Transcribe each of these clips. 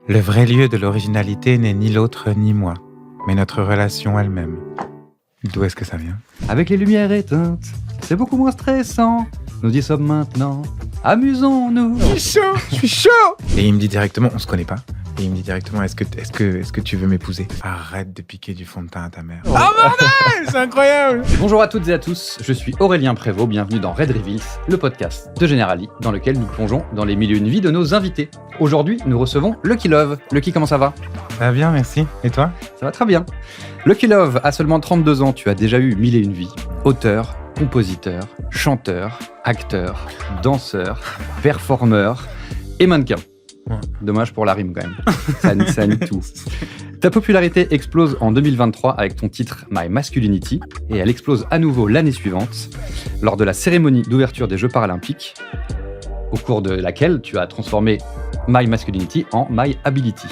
Le vrai lieu de l'originalité n'est ni l'autre ni moi, mais notre relation elle-même. D'où est-ce que ça vient ? Avec les lumières éteintes, c'est beaucoup moins stressant. Nous y sommes maintenant, amusons-nous. Je suis chaud. Et il me dit directement, on se connaît pas. Et il me dit directement, est-ce que tu veux m'épouser ? Arrête de piquer du fond de teint à ta mère. Oh bordel, c'est incroyable. Bonjour à toutes et à tous, je suis Aurélien Prévost, bienvenue dans Red Reveals, le podcast de Generali, dans lequel nous plongeons dans les mille et une vies de nos invités. Aujourd'hui, nous recevons Lucky Love. Lucky, comment ça va ? Ça va bien, merci. Et toi ? Ça va très bien. Lucky Love, à seulement 32 ans, tu as déjà eu mille et une vies. Auteur, compositeur, chanteur, acteur, danseur, performeur et mannequin. Ouais. Dommage pour la rime quand même. Ça nie tout. Ta popularité explose en 2023 avec ton titre My Masculinity et elle explose à nouveau l'année suivante lors de la cérémonie d'ouverture des Jeux Paralympiques au cours de laquelle tu as transformé My Masculinity en My Ability.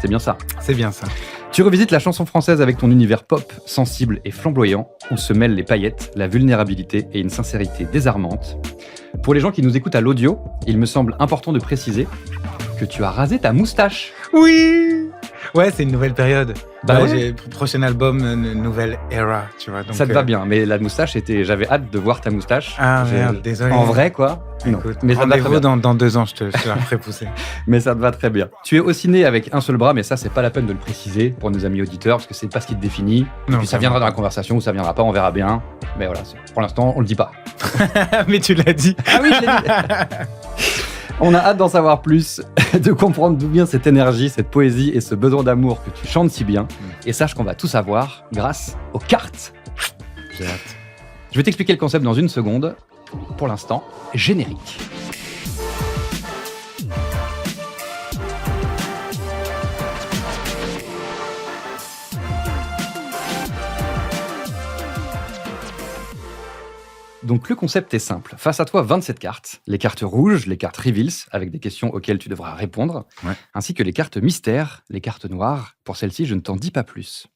C'est bien ça. C'est bien ça. Tu revisites la chanson française avec ton univers pop, sensible et flamboyant, où se mêlent les paillettes, la vulnérabilité et une sincérité désarmante. Pour les gens qui nous écoutent à l'audio, il me semble important de préciser que tu as rasé ta moustache. Oui. Ouais, c'est une nouvelle période. Bah ouais. J'ai prochain album, nouvelle era, tu vois. Donc, Ça te va bien, mais la moustache, j'avais hâte de voir ta moustache. Ah merde, désolé. En vrai, quoi. Non. Écoute, Mais ça te va très rendez-vous bien. dans 2 ans, je te la ferai pousser. Mais ça te va très bien. Tu es aussi né avec un seul bras, mais ça, c'est pas la peine de le préciser pour nos amis auditeurs, parce que c'est pas ce qui te définit. Non, Puis ça viendra dans la conversation ou ça viendra pas, on verra bien. Mais voilà, pour l'instant, on le dit pas. Mais tu l'as dit. Ah oui, je l'ai dit. On a hâte d'en savoir plus, de comprendre d'où vient cette énergie, cette poésie et ce besoin d'amour que tu chantes si bien. Et sache qu'on va tout savoir grâce aux cartes. J'ai hâte. Je vais t'expliquer le concept dans une seconde. Pour l'instant, générique. Donc le concept est simple. Face à toi, 27 cartes. Les cartes rouges, les cartes reveals, avec des questions auxquelles tu devras répondre, ainsi que les cartes mystères, les cartes noires. Pour celles-ci, je ne t'en dis pas plus.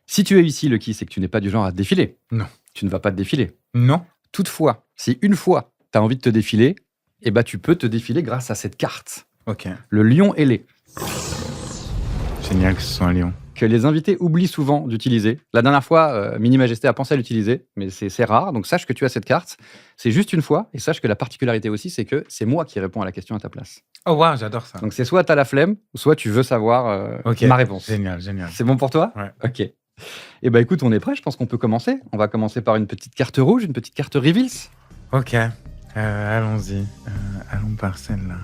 Si tu es ici, Lucky, c'est que tu n'es pas du genre à te défiler. Non. Tu ne vas pas te défiler. Non. Toutefois, si une fois, tu as envie de te défiler, eh ben, tu peux te défiler grâce à cette carte. Ok. Le lion ailé, Génial que ce soit un lion. que les invités oublient souvent d'utiliser. La dernière fois, Mini Majesté a pensé à l'utiliser, mais c'est rare. Donc sache que tu as cette carte. C'est juste une fois. Et sache que la particularité aussi, c'est que c'est moi qui réponds à la question à ta place. Oh waouh, j'adore ça. Donc c'est soit tu as la flemme, soit tu veux savoir Ok. ma réponse. Génial, génial. C'est bon pour toi ? Ouais. Ok. Eh ben écoute, on est prêt. Je pense qu'on peut commencer. On va commencer par une petite carte rouge, une petite carte reveals. Ok. Allons-y. Allons par celle-là.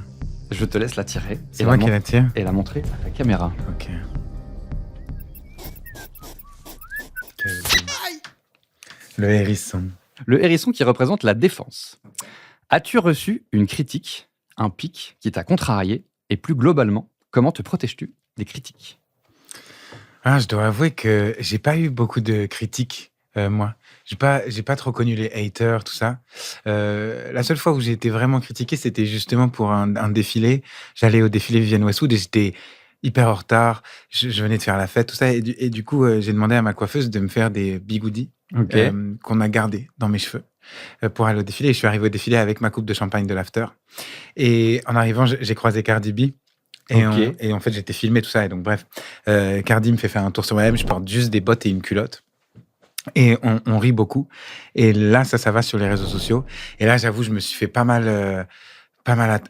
Je te laisse la tirer. C'est moi qui la tire. Et la montrer à la caméra. Ok. Le hérisson. Le hérisson qui représente la défense. As-tu reçu une critique, un pic qui t'a contrarié? Et plus globalement, comment te protèges-tu des critiques? Ah, je dois avouer que j'ai pas eu beaucoup de critiques, moi. J'ai pas trop connu les haters, tout ça. La seule fois où j'ai été vraiment critiqué, c'était justement pour un défilé. J'allais au défilé Vivienne Westwood et j'étais hyper en retard. Je venais de faire la fête, tout ça. Et du coup, j'ai demandé à ma coiffeuse de me faire des bigoudis Ok. qu'on a gardés dans mes cheveux pour aller au défilé. Et je suis arrivé au défilé avec ma coupe de champagne de l'after. Et en arrivant, j'ai croisé Cardi B. Et, Ok. en fait, j'étais filmé, tout ça. Et donc, bref, Cardi me fait faire un tour sur moi-même. Je porte juste des bottes et une culotte. Et on rit beaucoup. Et là, ça va sur les réseaux sociaux. Et là, j'avoue, je me suis fait pas mal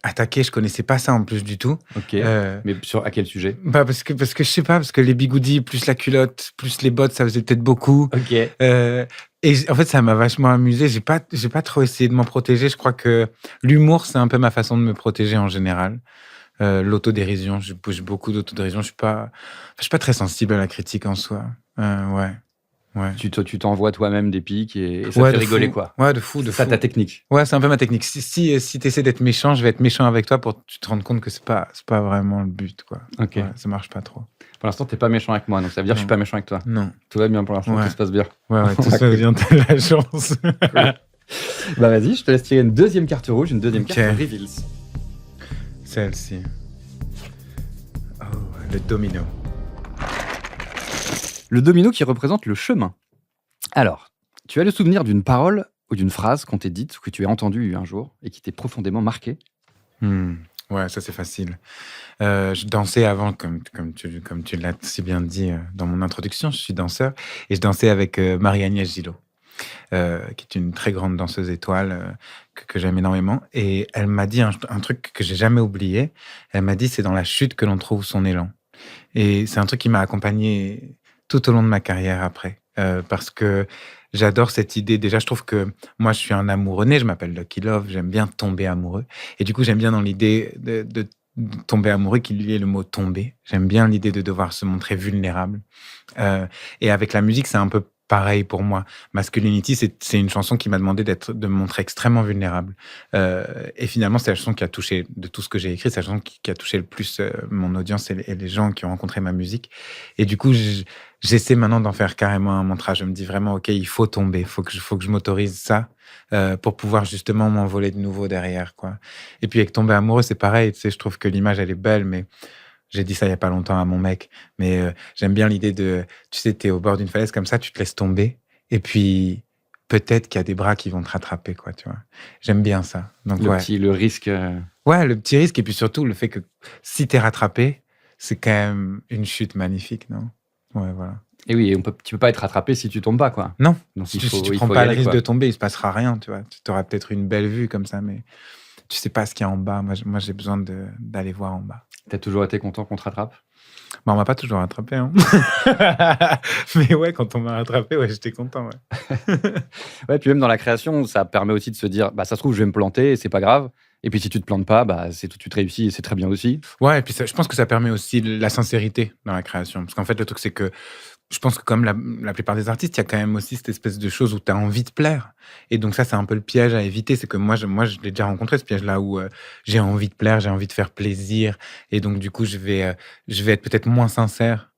attaquer. Je connaissais pas ça en plus du tout. Ok. Mais à quel sujet? Parce que je sais pas, parce que les bigoudis, plus la culotte, plus les bottes, ça faisait peut-être beaucoup. Ok. Et en fait, ça m'a vachement amusé. J'ai pas trop essayé de m'en protéger. Je crois que l'humour, c'est un peu ma façon de me protéger en général. L'autodérision, je bouge beaucoup d'autodérision. Je suis pas très sensible à la critique en soi. Ouais. Tu t'envoies toi-même des pics et ça te Ouais, fait de rigoler, fou. quoi. Ouais, de fou. C'est ça ta technique. Ouais, c'est un peu ma technique. Si tu essaies d'être méchant, je vais être méchant avec toi pour que tu te rendes compte que c'est pas vraiment le but, quoi. Ok. Ouais, ça marche pas trop. Pour l'instant, t'es pas méchant avec moi, donc ça veut dire que je suis pas méchant avec toi. Non. Tout va bien pour l'instant, Ouais. tout se passe bien. Ouais, tout ça vient de la chance. Bah vas-y, je te laisse tirer une deuxième carte rouge, une deuxième Ok. carte reveals. Celle-ci. Oh, le domino. Le domino qui représente le chemin. Alors, tu as le souvenir d'une parole ou d'une phrase qu'on t'ait dite ou que tu as entendue un jour et qui t'est profondément marqué? Ouais, ça c'est facile. Je dansais avant, comme tu l'as si bien dit dans mon introduction, je suis danseur et je dansais avec Marie-Agnès Gillot, qui est une très grande danseuse étoile que j'aime énormément. Et elle m'a dit un truc que j'ai jamais oublié. Elle m'a dit c'est dans la chute que l'on trouve son élan. Et c'est un truc qui m'a accompagné tout au long de ma carrière après. Parce que j'adore cette idée. Déjà, je trouve que moi, je suis un amoureux né, je m'appelle Lucky Love, j'aime bien tomber amoureux. Et du coup, j'aime bien dans l'idée de tomber amoureux qu'il y ait le mot tomber. J'aime bien l'idée de devoir se montrer vulnérable. Euh, et avec la musique, c'est un peu pareil pour moi. Masculinity, c'est une chanson qui m'a demandé de me montrer extrêmement vulnérable. Et finalement, c'est la chanson qui a touché, de tout ce que j'ai écrit, c'est la chanson qui a touché le plus mon audience et les gens qui ont rencontré ma musique. Et du coup, j'essaie maintenant d'en faire carrément un mantra. Je me dis vraiment, OK, il faut tomber, il faut que je m'autorise ça pour pouvoir justement m'envoler de nouveau derrière, quoi. Et puis avec tomber amoureux, c'est pareil. Tu sais, je trouve que l'image, elle est belle, mais j'ai dit ça il y a pas longtemps à mon mec, mais j'aime bien l'idée de, tu sais, t'es au bord d'une falaise comme ça, tu te laisses tomber, et puis peut-être qu'il y a des bras qui vont te rattraper, quoi, tu vois. J'aime bien ça. Donc ouais, Le risque. ouais, le petit risque, et puis surtout le fait que si t'es rattrapé, c'est quand même une chute magnifique, non? Ouais, voilà. Et oui, tu peux pas être rattrapé si tu tombes pas, quoi. Non, Donc si il tu faut prends y pas le aller, risque quoi. de tomber, il se passera rien, tu vois. Tu auras peut-être une belle vue comme ça, mais tu sais pas ce qu'il y a en bas. Moi j'ai besoin d'aller voir en bas. T'as toujours été content qu'on te rattrape? Bah, on m'a pas toujours rattrapé, hein. Mais ouais, quand on m'a rattrapé, ouais, j'étais content, ouais. Ouais, puis même dans la création, ça permet aussi de se dire, bah ça se trouve, je vais me planter, et c'est pas grave. Et puis si tu te plantes pas, bah c'est tout de suite réussi et c'est très bien aussi. Ouais, et puis je pense que ça permet aussi la sincérité dans la création. Parce qu'en fait, le truc, c'est que je pense que comme la plupart des artistes, il y a quand même aussi cette espèce de chose où tu as envie de plaire. Et donc ça, c'est un peu le piège à éviter. C'est que moi, je l'ai déjà rencontré, ce piège-là, où j'ai envie de plaire, j'ai envie de faire plaisir. Et donc, du coup, je vais être peut-être moins sincère.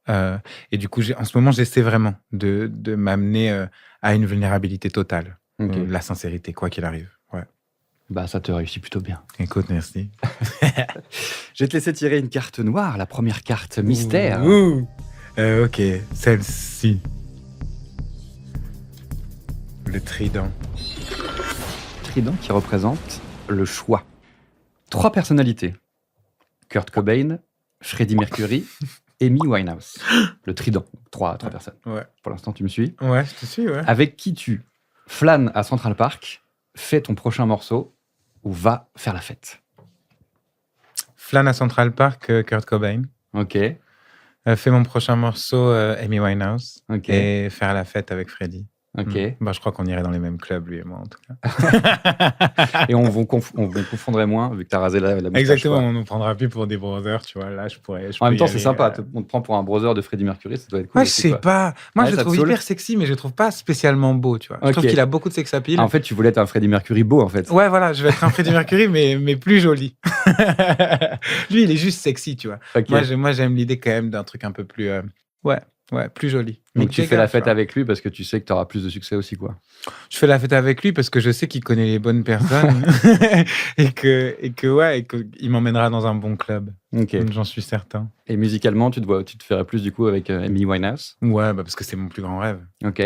Et du coup, en ce moment, j'essaie vraiment de m'amener à une vulnérabilité totale. Ok. La sincérité, quoi qu'il arrive. Ouais. Bah ça te réussit plutôt bien. Écoute, merci. Je vais te laisser tirer une carte noire, la première carte mystère. Ouh. Ok, celle-ci. Le trident. Trident qui représente le choix. 3 personnalités. Kurt Cobain, Freddie Mercury, Amy Winehouse. Le trident. 3 personnes. Ouais. Pour l'instant, tu me suis. Ouais, je te suis, ouais. Avec qui tu flânes à Central Park, fais ton prochain morceau ou va faire la fête. Flan à Central Park, Kurt Cobain. Ok, Fais mon prochain morceau, Amy Winehouse. ok, Et faire la fête avec Freddie. ok. Bah, je crois qu'on irait dans les mêmes clubs, lui et moi, en tout cas. Et on vous confondrait moins, vu que tu as rasé la moustache. Exactement, quoi. on nous prendra plus pour des brothers, tu vois. Là, je En peux même y temps, c'est aller, sympa. On te prend pour un brother de Freddie Mercury, ça doit être cool. Ouais, je aussi, sais quoi. pas. Moi, Ouais, je le ça te trouve saoule hyper sexy, mais je le trouve pas spécialement beau, tu vois. Je trouve Ok. qu'il a beaucoup de sex appeal. Ah, en fait, tu voulais être un Freddie Mercury beau, en fait. Ouais, voilà, je vais être un Freddie Mercury, mais plus joli. Lui, il est juste sexy, tu vois. Ok. Moi, j'aime l'idée quand même d'un truc un peu plus... Ouais, plus joli. Donc Mick tu fais Jagger, la tu fête vois. avec lui parce que tu sais que tu auras plus de succès aussi, quoi. Je fais la fête avec lui parce que je sais qu'il connaît les bonnes personnes et qu'il m'emmènera dans un bon club. Ok. J'en suis certain. Et musicalement, tu te ferais plus du coup avec Amy Winehouse. Ouais, parce que c'est mon plus grand rêve. Ok.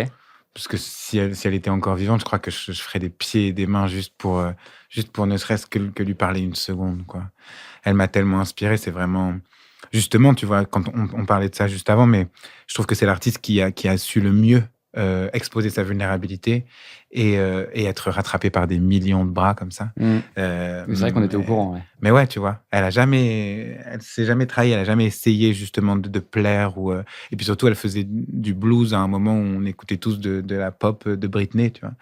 Parce que si elle était encore vivante, je crois que je ferais des pieds et des mains juste pour ne serait-ce que lui parler une seconde, quoi. Elle m'a tellement inspiré, c'est vraiment... Justement, tu vois, quand on parlait de ça juste avant, mais je trouve que c'est l'artiste qui a su le mieux exposer sa vulnérabilité et être rattrapé par des millions de bras comme ça. Mm. C'est vrai qu'on était au courant, ouais. Mais ouais, tu vois, elle s'est jamais trahie, elle a jamais essayé justement de plaire et puis surtout, elle faisait du blues à un moment où on écoutait tous de la pop de Britney, tu vois.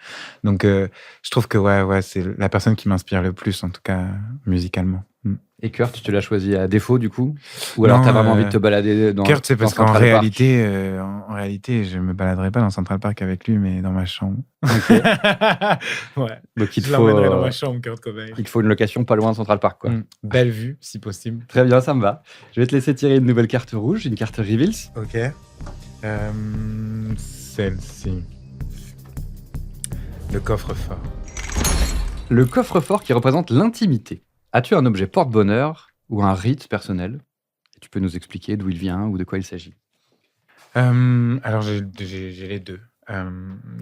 Donc, je trouve que ouais, c'est la personne qui m'inspire le plus, en tout cas, musicalement. Et Kurt, tu l'as choisi à défaut du coup? Ou alors Non, t'as vraiment envie de te balader dans Kurt, c'est parce dans qu'en Central Park? réalité, je me baladerai pas dans Central Park avec lui, mais dans ma chambre. Ok. Ouais. Donc Je l'emmènerai dans ma chambre, Kurt Cobain. il te faut une location pas loin de Central Park, quoi. Belle vue, si possible. Très bien, ça me va. Je vais te laisser tirer une nouvelle carte rouge, une carte Reveals. Ok. Celle-ci. Le coffre-fort. Le coffre-fort qui représente l'intimité. As-tu un objet porte-bonheur ou un rite personnel? Et tu peux nous expliquer d'où il vient ou de quoi il s'agit. Alors, j'ai les deux.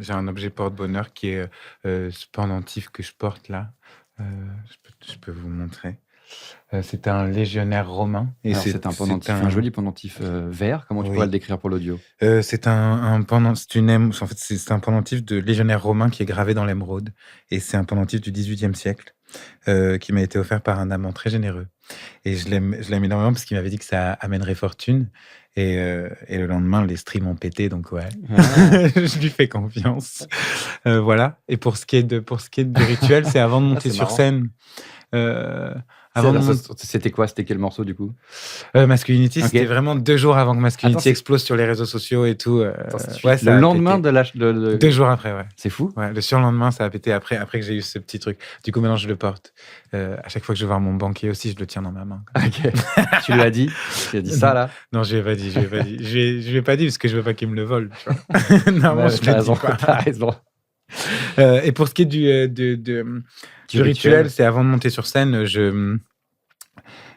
J'ai un objet porte-bonheur qui est ce pendentif que je porte là. Je peux vous montrer. C'était un légionnaire romain. Et Alors, c'est un pendentif, un joli pendentif vert. Comment tu pourrais le décrire pour l'audio? C'est en fait, c'est un pendentif de légionnaire romain qui est gravé dans l'émeraude. Et c'est un pendentif du XVIIIe siècle qui m'a été offert par un amant très généreux. Et je l'aime énormément parce qu'il m'avait dit que ça amènerait fortune. Et le lendemain, les streams ont pété, donc ouais, je lui fais confiance. Voilà. Et pour ce qui est du rituel, c'est avant de monter c'est sur marrant. scène. Avant de monter... C'était quoi? C'était quel morceau du coup? Masculinity, Ok. c'était vraiment 2 jours avant que Masculinity Attends, explose sur les réseaux sociaux et tout. Ouais, ça le a lendemain pété. de la... 2 jours après, ouais. C'est fou. Ouais, le surlendemain, ça a pété après que j'ai eu ce petit truc. Du coup, maintenant, je le porte. À chaque fois que je vais voir mon banquier aussi, je le tiens dans ma main. Ok. Tu lui as dit? Tu as dit ça là? Non, je lui ai pas dit. Je lui ai pas dit parce que je veux pas qu'il me le vole. Tu vois. Non, je le dis pas. T'as raison. Et pour ce qui est du rituel, c'est avant de monter sur scène,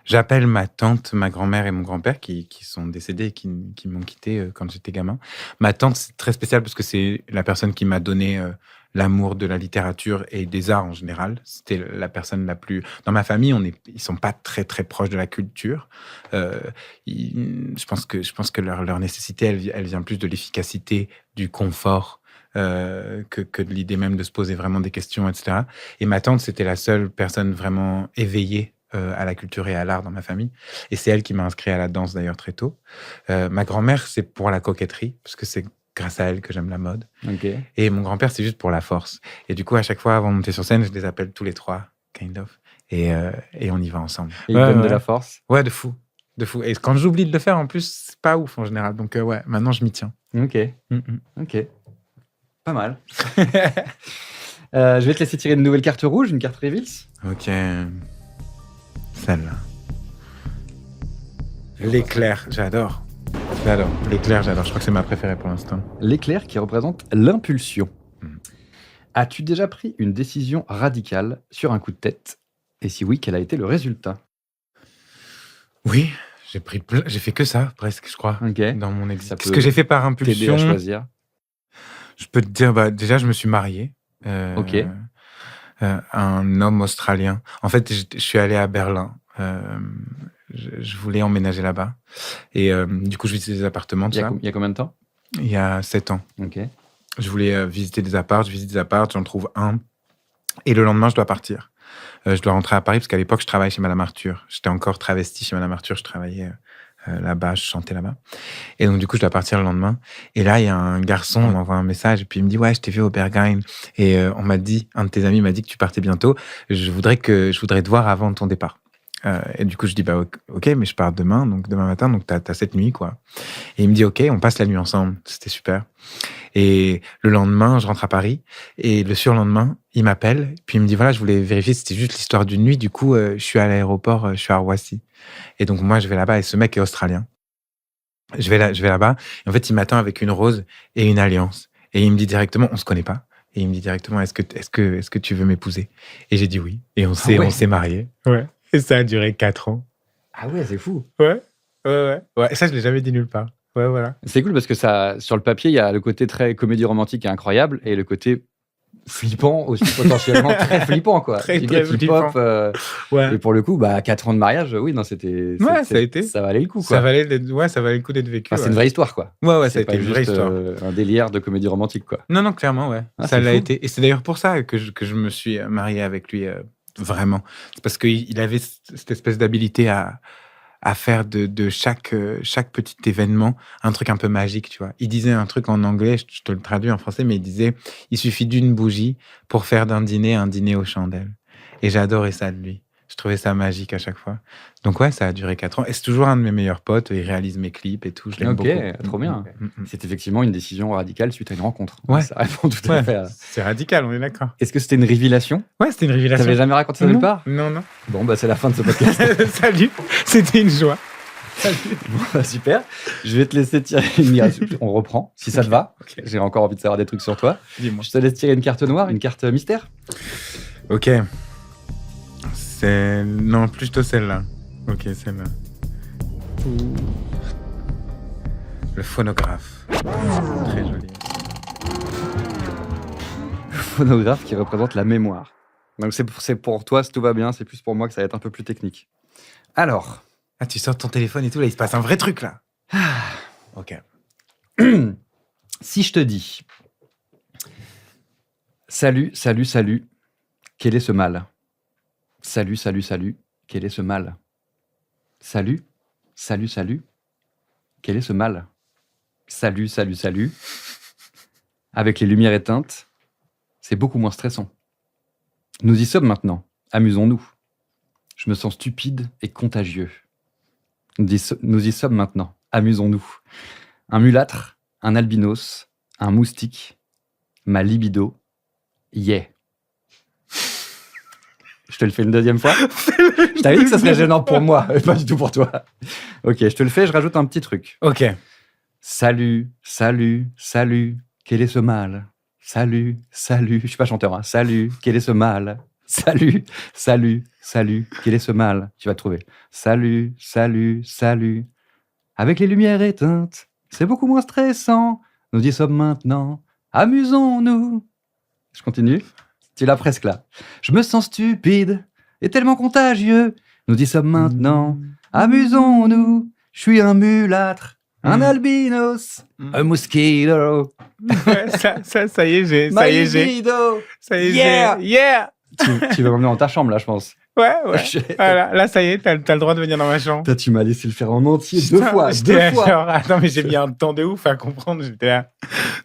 j'appelle ma tante, ma grand-mère et mon grand-père qui sont décédés et qui m'ont quitté quand j'étais gamin. Ma tante, c'est très spécial parce que c'est la personne qui m'a donné l'amour de la littérature et des arts en général. C'était la personne la plus... Dans ma famille, ils sont pas très, très proches de la culture. Je pense que leur nécessité, elle vient plus de l'efficacité, du confort, que de l'idée même de se poser vraiment des questions, etc. Et ma tante, c'était la seule personne vraiment éveillée à la culture et à l'art dans ma famille. Et c'est elle qui m'a inscrit à la danse d'ailleurs très tôt. Ma grand-mère, c'est pour la coquetterie, parce que c'est grâce à elle que j'aime la mode. Okay. Et mon grand-père, c'est juste pour la force. Et du coup, à chaque fois, avant de monter sur scène, je les appelle tous les 3, kind of. Et on y va ensemble. Et ils donnent de la force? Ouais, de fou. Et quand j'oublie de le faire, en plus, c'est pas ouf en général. Donc ouais, maintenant, je m'y tiens. Ok. Ok. Pas mal. Je vais te laisser tirer une nouvelle carte rouge, une carte Reveals. Ok. Celle-là. L'éclair, j'adore. L'éclair, j'adore. Je crois que c'est ma préférée pour l'instant. L'éclair qui représente l'impulsion. As-tu déjà pris une décision radicale sur un coup de tête? Et si oui, quel a été le résultat? Oui, j'ai fait que ça, presque, je crois, dans mon existence. Ce que j'ai fait par impulsion. T'aider à choisir. Je peux te dire, déjà, je me suis marié. Un homme australien. En fait, je suis allé à Berlin. Je voulais emménager là-bas. Et du coup, je visitais des appartements. Il y a combien de temps? Il y a 7 ans. Ok. Je voulais visiter des apparts. Je visite des apparts, j'en trouve un. Et le lendemain, je dois partir. Je dois rentrer à Paris parce qu'à l'époque, je travaillais chez Madame Arthur. J'étais encore travesti chez Madame Arthur. Je travaillais là-bas, je chantais là-bas. Et donc, du coup, je dois partir le lendemain. Et là, il y a un garçon qui m'envoie un message et puis il me dit « Ouais, je t'ai vu au Berghain. » Et on m'a dit, un de tes amis m'a dit que tu partais bientôt. Je voudrais te voir avant ton départ. Et du coup, je dis « Bah, ok, mais je pars demain matin, donc t'as cette nuit, quoi. » Et il me dit « Ok, on passe la nuit ensemble. » C'était super. Et le lendemain, je rentre à Paris. Et le surlendemain, il m'appelle. Puis il me dit « Voilà, je voulais vérifier, c'était juste l'histoire d'une nuit. Du coup, je suis à l'aéroport, je suis à Roissy. » Et donc, moi, je vais là-bas. Et ce mec est australien. Je vais là-bas. Et en fait, il m'attend avec une rose et une alliance. Et il me dit directement « On se connaît pas. » Et il me dit directement « Est-ce que tu veux m'épouser ?» Et j'ai dit oui. Et on s'est mariés. Ouais. Et ça a duré 4 ans. Ah ouais, c'est fou. Ouais. Et ça, je l'ai jamais dit nulle part. Ouais, voilà. C'est cool parce que ça, sur le papier, il y a le côté très comédie romantique et incroyable et le côté flippant aussi, potentiellement très flippant, quoi. Très flippant. Ouais. Et pour le coup, 4 ans de mariage, oui, non, c'était. Ouais, ça a été. Ça valait le coup, quoi. Ça valait le coup d'être vécu. Enfin, c'est une vraie histoire, quoi. Ouais, ça a été une vraie histoire. Un délire de comédie romantique, quoi. Non, clairement, ouais. Ça l'a été. Et c'est d'ailleurs pour ça que je me suis marié avec lui, vraiment. C'est parce qu'il avait cette espèce d'habilité à faire de chaque petit événement un truc un peu magique, tu vois. Il disait un truc en anglais, je te le traduis en français, mais il disait « Il suffit d'une bougie pour faire d'un dîner un dîner aux chandelles. » Et j'ai adoré ça de lui. Je trouvais ça magique à chaque fois. Donc ouais, ça a duré 4 ans. Et c'est toujours un de mes meilleurs potes. Il réalise mes clips et tout. Je l'aime beaucoup. Ok, trop bien. C'est effectivement une décision radicale suite à une rencontre. Ouais. Ça répond tout à fait. C'est radical, on est d'accord. Est-ce que c'était une révélation? Ouais, c'était une révélation. T'avais jamais raconté ça nulle part? Non. Bon, c'est la fin de ce podcast. Salut, c'était une joie. Bon, super. Je vais te laisser tirer une carte. On reprend, si ça te va. Okay. J'ai encore envie de savoir des trucs sur toi. Dis-moi. Je te laisse tirer une carte noire, une carte mystère. Ok. Non, plutôt celle-là. Ok, celle-là. Le phonographe. Très joli. Le phonographe qui représente la mémoire. Donc c'est pour toi, si tout va bien, c'est plus pour moi que ça va être un peu plus technique. Alors, Ah, tu sors ton téléphone et tout, là, il se passe un vrai truc, là. Ok. si je te dis salut, salut, salut, quel est ce mal? Salut, salut, salut, quel est ce mal? Salut, salut, salut, quel est ce mal? Salut, salut, salut. Avec les lumières éteintes, c'est beaucoup moins stressant. Nous y sommes maintenant, amusons-nous. Je me sens stupide et contagieux. Nous y sommes maintenant, amusons-nous. Un mulâtre, un albinos, un moustique, ma libido, yeah. Je te le fais une deuxième fois. Je t'avais dit que ça serait gênant pour moi, pas du tout pour toi. Ok, je te le fais, je rajoute un petit truc. Ok. Salut, salut, salut, quel est ce mal? Salut, salut, je suis pas chanteur, hein. Salut, quel est ce mal? Salut, salut, salut, quel est ce mal? Tu vas trouver. Salut, salut, salut. Avec les lumières éteintes, c'est beaucoup moins stressant. Nous y sommes maintenant, amusons-nous. Je continue. Tu l'as presque là. Je me sens stupide et tellement contagieux. Nous y sommes maintenant, amusons-nous. Je suis un mulâtre, un albinos, un mosquito. Ouais, ça y est, j'ai. Ma Ça y est, j'ai. libido. Ça y est, Yeah. j'ai. Yeah! Tu vas m'emmener dans ta chambre là, je pense. Ouais. Je- Voilà, là, ça y est, t'as le droit de venir dans ma chambre. Toi, tu m'as laissé le faire en entier Putain, deux fois. j'étais là, genre, attends, mais j'ai mis un temps de ouf à comprendre. J'étais là.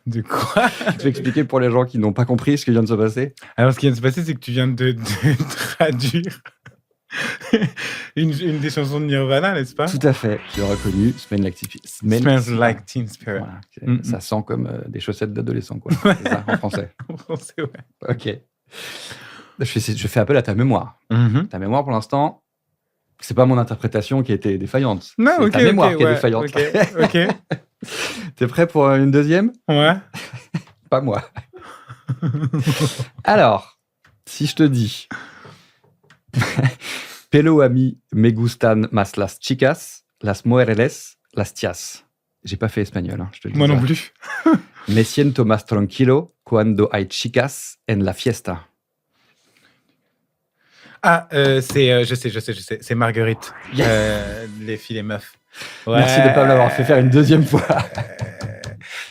De quoi? Tu veux expliquer pour les gens qui n'ont pas compris ce qui vient de se passer? Alors, ce qui vient de se passer, c'est que tu viens de traduire une des chansons de Nirvana, n'est-ce pas? Tout à fait. Tu as reconnu. Smells like Teen Spirit. Voilà. Mm. Ça sent comme des chaussettes d'adolescent, quoi. C'est ça, en français. En français, ouais. Ok. Je fais appel à ta mémoire. Ta mémoore, pour l'instant, c'est pas mon interprétation qui a été défaillante. Non, c'est ok, ta mémoire ok, qui est ouais, défaillante. Ok. T'es prêt pour une deuxième? Ouais. Pas moi. Alors, si je te dis Pelo a mí me gustan más las chicas, las mujeres, las tías. J'ai pas fait espagnol, hein, je te le dis. Moi ça. non plus. Me siento más tranquilo cuando hay chicas en la fiesta. Ah, c'est, je sais, c'est Marguerite. Yes. Les filles, les meufs. Merci de ne pas me l'avoir fait faire une deuxième fois.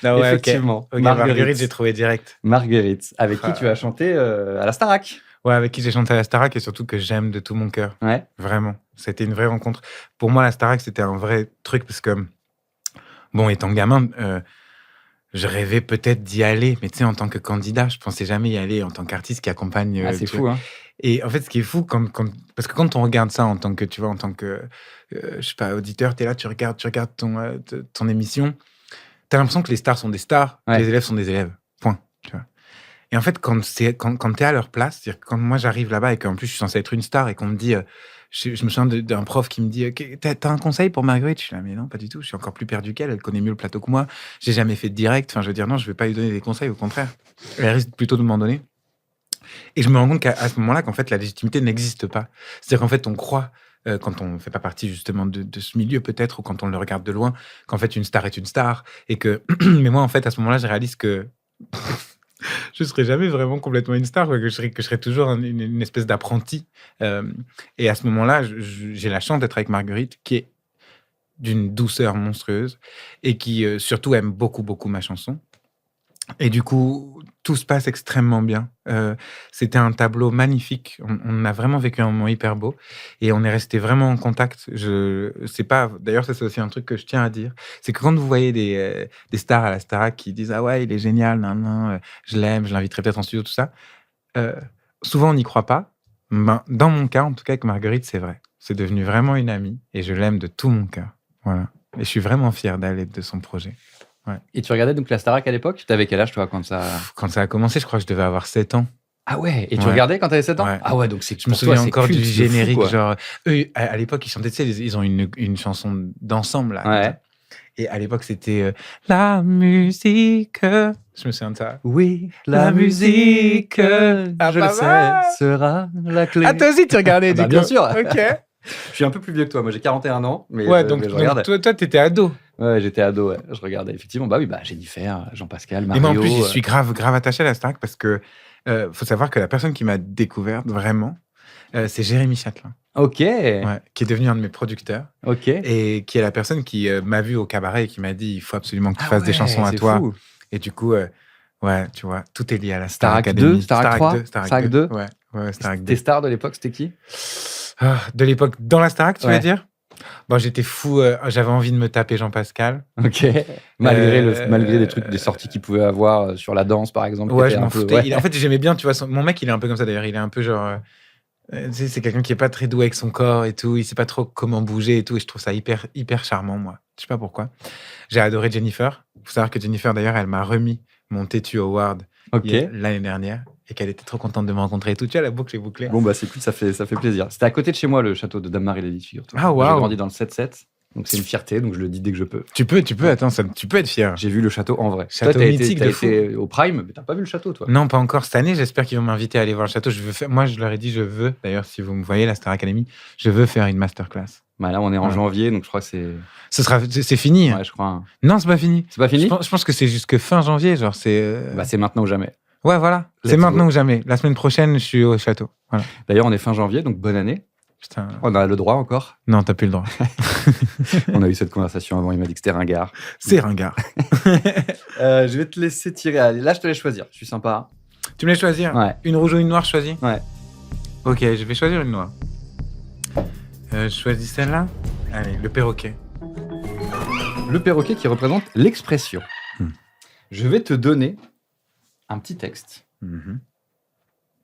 Non, ouais, Effectivement. ok, Marguerite, j'ai trouvé direct. Marguerite, avec qui tu as chanté à la Starac. Ouais, avec qui j'ai chanté à la Starac et surtout que j'aime de tout mon cœur. Ouais. Vraiment. C'était une vraie rencontre. Pour moi, la Starac, c'était un vrai truc parce que, bon, étant gamin, je rêvais peut-être d'y aller, mais tu sais, en tant que candidat, je pensais jamais y aller en tant qu'artiste qui accompagne. C'est tu fou, vois. hein. Et en fait, ce qui est fou, parce que quand on regarde ça en tant que, tu vois, en tant que, je sais pas, auditeur, t'es là, tu regardes ton émission, t'as l'impression que les stars sont des stars, Ouais. que les élèves sont des élèves. Point. Tu vois. Et en fait, quand t'es à leur place, c'est-à-dire que quand moi j'arrive là-bas et qu'en plus je suis censé être une star et qu'on me dit, je me souviens d'un prof qui me dit, t'as un conseil pour Marguerite? Je suis là, mais non, pas du tout, je suis encore plus perdu qu'elle, elle connaît mieux le plateau que moi, j'ai jamais fait de direct, enfin je veux dire, non, je vais pas lui donner des conseils, au contraire. Elle risque plutôt de m'en donner. Et je me rends compte qu'à ce moment-là, qu'en fait, la légitimité n'existe pas. C'est-à-dire qu'en fait, on croit, quand on ne fait pas partie justement de ce milieu peut-être, ou quand on le regarde de loin, qu'en fait, une star est une star. Et que... Mais moi, en fait, à ce moment-là, je réalise que je ne serai jamais vraiment complètement une star, quoi, que je serai toujours une espèce d'apprenti. Et à ce moment-là, j'ai la chance d'être avec Marguerite, qui est d'une douceur monstrueuse et qui surtout aime beaucoup, beaucoup ma chanson. Et du coup, tout se passe extrêmement bien. C'était un tableau magnifique. On a vraiment vécu un moment hyper beau. Et on est resté vraiment en contact. D'ailleurs, ça, c'est aussi un truc que je tiens à dire. C'est que quand vous voyez des stars à la Starac qui disent « Ah ouais, il est génial, je l'aime, je l'inviterai peut-être en studio, tout ça. » Souvent, on n'y croit pas. Ben, dans mon cas, en tout cas avec Marguerite, c'est vrai. C'est devenu vraiment une amie. Et je l'aime de tout mon cœur. Voilà. Et je suis vraiment fier d'aller de son projet. Ouais. Et tu regardais donc la Starac à l'époque? T'avais quel âge, toi, quand ça... Quand ça a commencé, je crois que je devais avoir 7 ans. Ah ouais. Et tu Ouais. regardais quand t'avais 7 ans? Ouais. Ah ouais, donc c'est Je me pour toi, souviens c'est encore culte du de fou, générique, quoi. genre... Eux, à l'époque, ils chantaient, tu sais, ils ont une chanson d'ensemble, là. Ouais. Et à l'époque, c'était la musique. Je me souviens de ça. Oui, La musique, je ah, le pas sais, mal. sera la clé. Ah, toi aussi, tu regardais, Bah, du bien coup. sûr. Ok. Je suis un peu plus vieux que toi. Moi, j'ai 41 ans. Mais Ouais, mais donc je regarde. toi, t'étais ado. Ouais, j'étais ado, ouais. Je regardais effectivement. Bah oui, Jennifer, Jean-Pascal, Et Mario. moi, en plus, j'y suis grave attaché à la Starac parce que faut savoir que la personne qui m'a découverte vraiment, c'est Jérémy Châtelain, Ok, ouais, qui est devenu un de mes producteurs ok. et qui est la personne qui m'a vu au cabaret et qui m'a dit il faut absolument que tu Ah fasses des chansons ouais, à c'est toi. fou. Et du coup, ouais, tu vois, tout est lié à la Star Starac 2, Academy. Starac 3, Starac Starac 2. 2. Ouais, Starac 2. Tes stars de l'époque, c'était qui? De l'époque, dans la Starac, tu veux Ouais. dire? Bon, j'étais fou, j'avais envie de me taper Jean-Pascal. Ok. Malgré les trucs, des Euh, sorties qu'il pouvait avoir sur la danse, par exemple. qui Ouais, étaient je un m'en peu- foutais. ouais. En fait, j'aimais bien, tu vois, mon mec, il est un peu comme ça d'ailleurs. Il est un peu genre. Tu sais, c'est quelqu'un qui est pas très doux avec son corps et tout. Il sait pas trop comment bouger et tout. Et je trouve ça hyper charmant, moi. Je sais pas pourquoi. J'ai adoré Jennifer. Faut savoir que Jennifer, d'ailleurs, elle m'a remis mon Tétu Award Ok. l'année dernière et qu'elle était trop contente de me rencontrer et tout. Tu vois, la boucle est bouclée. Bon, c'est cool, ça fait plaisir. C'était à côté de chez moi, le château de Dame-Marie-Lévy, figure-toi. Ah, waouh. J'ai grandi dans le 7-7, donc c'est une fierté, donc je le dis dès que je peux. Tu peux, attends, tu peux être fier. J'ai vu le château en vrai. Château Toi, mythique t'as de été au Prime, mais t'as pas vu le château, toi. Non, pas encore cette année. J'espère qu'ils vont m'inviter à aller voir le château. Moi, je leur ai dit, je veux. D'ailleurs, si vous me voyez, la Star Academy, je veux faire une masterclass. Bah là, on est en Ouais. janvier, donc je crois que c'est. C'est fini. Ouais, je crois. Non, c'est pas fini. C'est pas fini? Je pense que c'est jusque fin janvier, genre c'est. C'est maintenant ou jamais. Ouais, voilà. Let's C'est maintenant go. ou jamais. La semaine prochaine, je suis au château. Voilà. D'ailleurs, on est fin janvier, donc bonne année. Putain. On a le droit encore. Non, t'as plus le droit. On a eu cette conversation avant, il m'a dit que c'était ringard. C'est ringard. Je vais te laisser tirer. Allez, là, je te laisse choisir. Je suis sympa. Tu me laisses choisir? Ouais. Une rouge ou une noire, je choisis? Ouais. Ok, je vais choisir une noire. Je choisis celle-là. Allez, le perroquet. Le perroquet qui représente l'expression. Je vais te donner un petit texte. Mhm.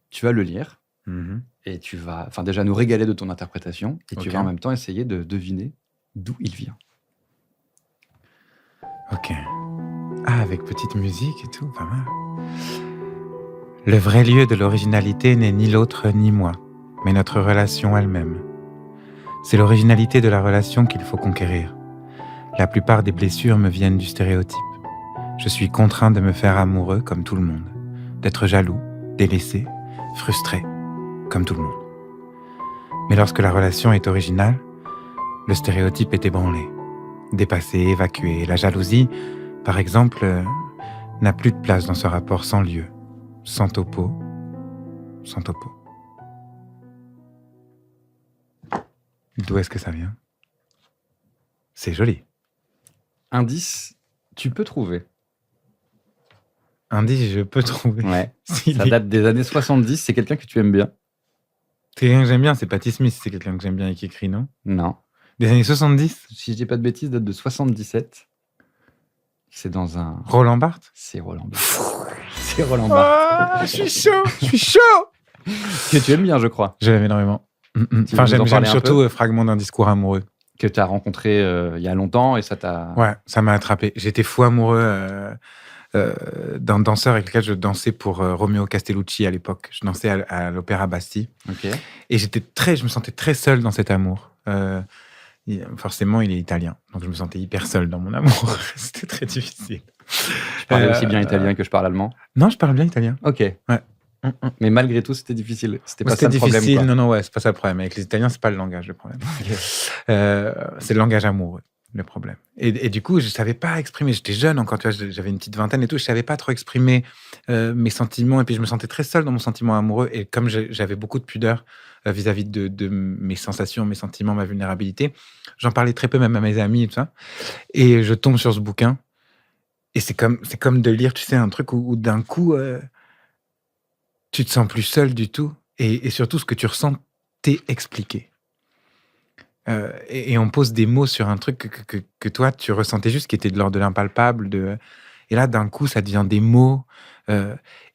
Tu vas le lire Mhm. et tu vas déjà nous régaler de ton interprétation et tu Ok. vas en même temps essayer de deviner d'où il vient. Ok. Ah, avec petite musique et tout, pas mal. Le vrai lieu de l'originalité n'est ni l'autre ni moi, mais notre relation elle-même. C'est l'originalité de la relation qu'il faut conquérir. La plupart des blessures me viennent du stéréotype. Je suis contraint de me faire amoureux comme tout le monde, d'être jaloux, délaissé, frustré, comme tout le monde. Mais lorsque la relation est originale, le stéréotype est ébranlé, dépassé, évacué. La jalousie, par exemple, n'a plus de place dans ce rapport sans lieu, sans topo, sans topo. D'où est-ce que ça vient? C'est joli. Indice, tu peux trouver. Indice, je peux trouver. Ouais. S'il Ça est- date des années 70. C'est quelqu'un que tu aimes bien? C'est quelqu'un que j'aime bien, c'est Patti Smith, c'est quelqu'un que j'aime bien et qui écrit, non? Non. Des années 70? Si je dis pas de bêtises, date de 77. C'est dans un. Roland Barthes? C'est Roland Barthes. C'est Roland Barthes. Ah, je suis chaud! Que tu aimes bien, je crois. Je l'aime énormément. Tu veux Enfin, nous en j'aime parler un surtout Fragment d'un discours amoureux. Que tu as rencontré il y a longtemps et ça t'a. Ouais, ça m'a attrapé. J'étais fou amoureux d'un danseur avec lequel je dansais pour Romeo Castellucci à l'époque. Je dansais à l'Opéra Bastille. Ok. Et je me sentais très seul dans cet amour. Forcément, il est italien. Donc, je me sentais hyper seul dans mon amour. C'était très difficile. Tu parlais aussi bien italien que je parle allemand. Non, je parle bien italien. Ok. Ouais. Mais malgré tout, c'était difficile. C'était pas C'était ça le problème. difficile. Quoi. Non, ouais, c'est pas ça le problème. Avec les Italiens, c'est pas le langage le problème. C'est le langage amoureux, le problème. Et du coup, je savais pas exprimer. J'étais jeune encore, tu vois, j'avais une petite vingtaine et tout. Je savais pas trop exprimer mes sentiments. Et puis, je me sentais très seul dans mon sentiment amoureux. Et comme j'avais beaucoup de pudeur vis-à-vis de mes sensations, mes sentiments, ma vulnérabilité, j'en parlais très peu, même à mes amis et tout ça. Et je tombe sur ce bouquin. Et c'est comme de lire, tu sais, un truc où d'un coup, tu te sens plus seul du tout. Et surtout, ce que tu ressens t'est expliqué. Et on pose des mots sur un truc que toi, tu ressentais juste, qui était de l'ordre de l'impalpable. Et là, d'un coup, ça devient des mots.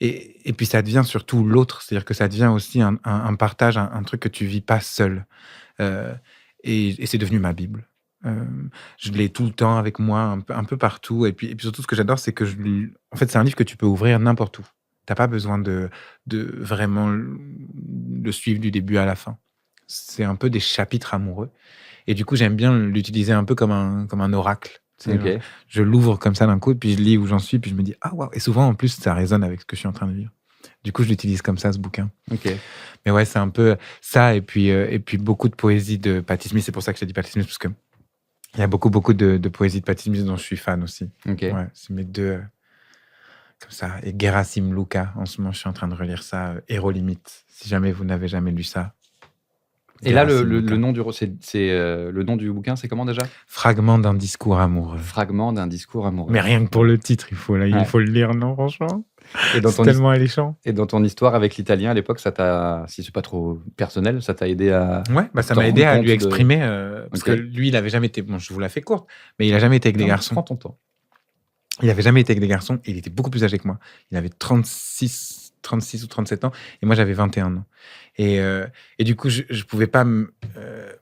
Et puis, ça devient surtout l'autre. C'est-à-dire que ça devient aussi un partage, un truc que tu vis pas seul. Et c'est devenu ma Bible. Je l'ai tout le temps avec moi, un peu partout. Et puis surtout, ce que j'adore, c'est que en fait, c'est un livre que tu peux ouvrir n'importe où. T'as pas besoin de vraiment le suivre du début à la fin. C'est un peu des chapitres amoureux. Et du coup, j'aime bien l'utiliser un peu comme un oracle. Tu sais, Ok. genre, je l'ouvre comme ça d'un coup, puis je lis où j'en suis, puis je me dis « Ah, waouh !» Et souvent, en plus, ça résonne avec ce que je suis en train de vivre. Du coup, je l'utilise comme ça, ce bouquin. Ok. Mais ouais, c'est un peu ça. Et puis beaucoup de poésie de Patti Smith. C'est pour ça que je t'ai dit Patti Smith, parce que Il y a beaucoup de poésie de Patti Smith dont je suis fan aussi. Ok. Ouais, c'est mes deux, comme ça. Et Gerasim Luka, en ce moment, je suis en train de relire ça, Héros Limite. Si jamais vous n'avez jamais lu ça. Et là, Gerasim le Luka. nom le nom du bouquin, c'est comment déjà? Fragment d'un discours amoureux. Fragment d'un discours amoureux. Mais rien que pour le titre, il faut Ouais. le lire, non, franchement. Et dans C'est ton tellement alléchant. Et dans ton histoire avec l'italien à l'époque, ça t'a, si c'est pas trop personnel, ça t'a aidé à. Ouais, bah ça T'en m'a aidé rends à compte lui exprimer, parce Ok. que lui, il avait jamais été, bon, je vous la fais courte, mais il a jamais été avec des Non, garçons. prends ton temps. Il avait jamais été avec des garçons, et il était beaucoup plus âgé que moi. Il avait 36 ou 37 ans, et moi j'avais 21 ans. Et du coup, je pouvais pas me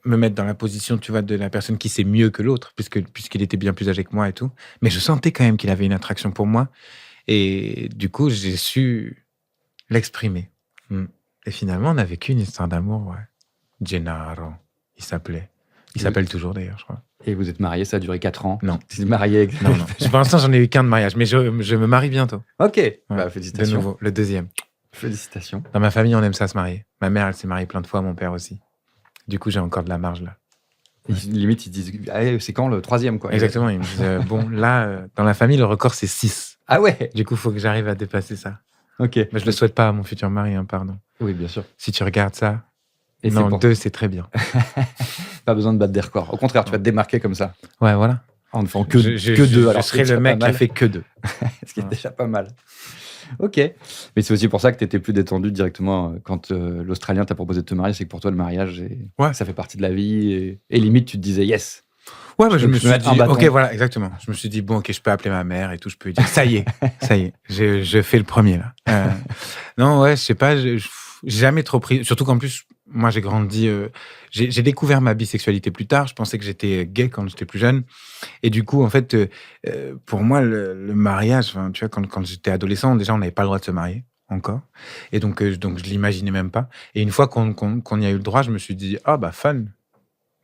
mettre dans la position, tu vois, de la personne qui sait mieux que l'autre, puisqu'il était bien plus âgé que moi et tout. Mais je sentais quand même qu'il avait une attraction pour moi, et du coup, j'ai su l'exprimer. Et finalement, on a vécu une histoire d'amour, ouais. Gennaro, il s'appelait. Il Oui. s'appelle toujours d'ailleurs, je crois. Et vous êtes mariés, ça a duré 4 ans. Non. Tu es marié avec. Non. Pour l'instant, j'en ai eu qu'un de mariage, mais je me marie bientôt. Ok. Ouais, Bah, de félicitations. nouveau, le deuxième. Félicitations. Dans ma famille, on aime ça se marier. Ma mère, elle s'est mariée plein de fois, mon père aussi. Du coup, j'ai encore de la marge là. Limite, ils disent, ah, c'est quand le 3e, quoi. Exactement, ils me disent, bon, là, dans la famille, le record, c'est 6. Ah ouais. Du coup, il faut que j'arrive à dépasser ça. Ok. Mais je le souhaite pas à mon futur mari, hein, pardon. Oui, bien sûr. Si tu regardes ça, Et non, c'est pour... 2, c'est très bien. Pas besoin de battre des records. Au contraire, tu vas te démarquer comme ça. Ouais, voilà. En ne faisant que 2. Je serai le mec qui a fait que 2. Ce qui est déjà pas mal. Ok. Mais c'est aussi pour ça que tu étais plus détendu directement quand l'Australien t'a proposé de te marier. C'est que pour toi, le mariage, Ouais. ça fait partie de la vie. Et limite, tu te disais yes. Ouais, bah, je me peux suis mettre un dit, bâton. ok, voilà, exactement. Je me suis dit, bon, ok, je peux appeler ma mère et tout, je peux lui dire, ça y est, je fais le premier, là. Non, ouais, je sais pas, j'ai jamais trop pris, surtout qu'en plus, moi, j'ai grandi, j'ai découvert ma bisexualité plus tard, je pensais que j'étais gay quand j'étais plus jeune, et du coup, en fait, pour moi, le mariage, tu vois, quand j'étais adolescent, déjà, on n'avait pas le droit de se marier, encore, et donc je l'imaginais même pas, et une fois qu'on y a eu le droit, je me suis dit, ah, bah, fun,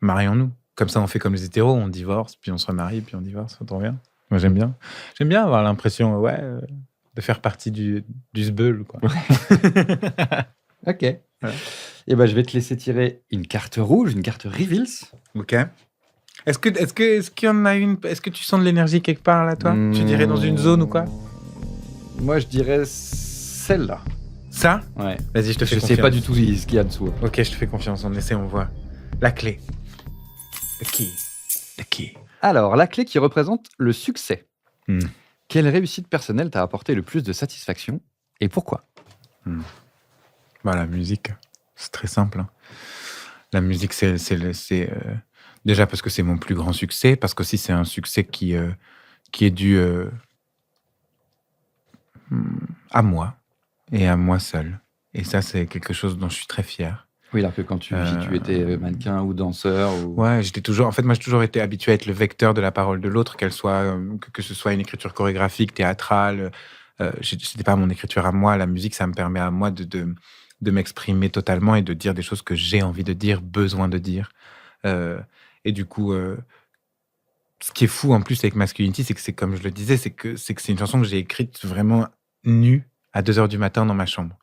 marions-nous. Comme ça, on fait comme les hétéros, on divorce, puis on se remarie, puis on divorce, ça tombe bien. Moi, j'aime bien. J'aime bien avoir l'impression, de faire partie du zbeul, quoi. Ok. Ouais. Et ben, je vais te laisser tirer une carte rouge, une carte reveals. Ok. Est-ce qu'il y en a une? Est-ce que tu sens de l'énergie quelque part là, toi? Tu dirais dans une zone ou quoi? Moi, je dirais celle-là. Ça? Ouais. Vas-y, je te fais confiance. Je sais pas du tout ce qu'il y a dessous. Ok, je te fais confiance. On essaie, on voit. La clé. The key. Alors, la clé qui représente le succès. Quelle réussite personnelle t'a apporté le plus de satisfaction et pourquoi? Bah, la musique, c'est très simple. Hein. La musique, c'est déjà parce que c'est mon plus grand succès, parce qu'aussi c'est un succès qui est dû à moi et à moi seul. Et ça, c'est quelque chose dont je suis très fier. Oui, alors que quand tu étais mannequin ou danseur ou... Ouais, en fait, moi, j'ai toujours été habitué à être le vecteur de la parole de l'autre, qu'elle soit, que ce soit une écriture chorégraphique, théâtrale. C'était pas mon écriture à moi. La musique, ça me permet à moi de m'exprimer totalement et de dire des choses que j'ai envie de dire, besoin de dire. Et du coup, ce qui est fou en plus avec Masculinity, c'est que c'est comme je le disais, c'est que c'est une chanson que j'ai écrite vraiment nue à 2h du matin dans ma chambre.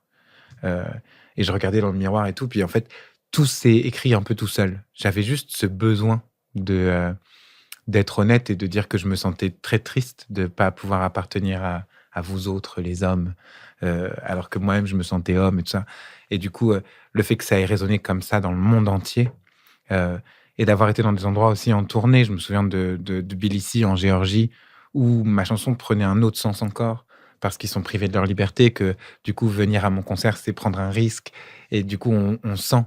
Et je regardais dans le miroir et tout, puis en fait, tout s'est écrit un peu tout seul. J'avais juste ce besoin d'être honnête et de dire que je me sentais très triste de ne pas pouvoir appartenir à vous autres, les hommes, alors que moi-même, je me sentais homme et tout ça. Et du coup, le fait que ça ait résonné comme ça dans le monde entier, et d'avoir été dans des endroits aussi en tournée, je me souviens de Tbilissi, en Géorgie, où ma chanson prenait un autre sens encore, parce qu'ils sont privés de leur liberté, que du coup, venir à mon concert, c'est prendre un risque. Et du coup, on sent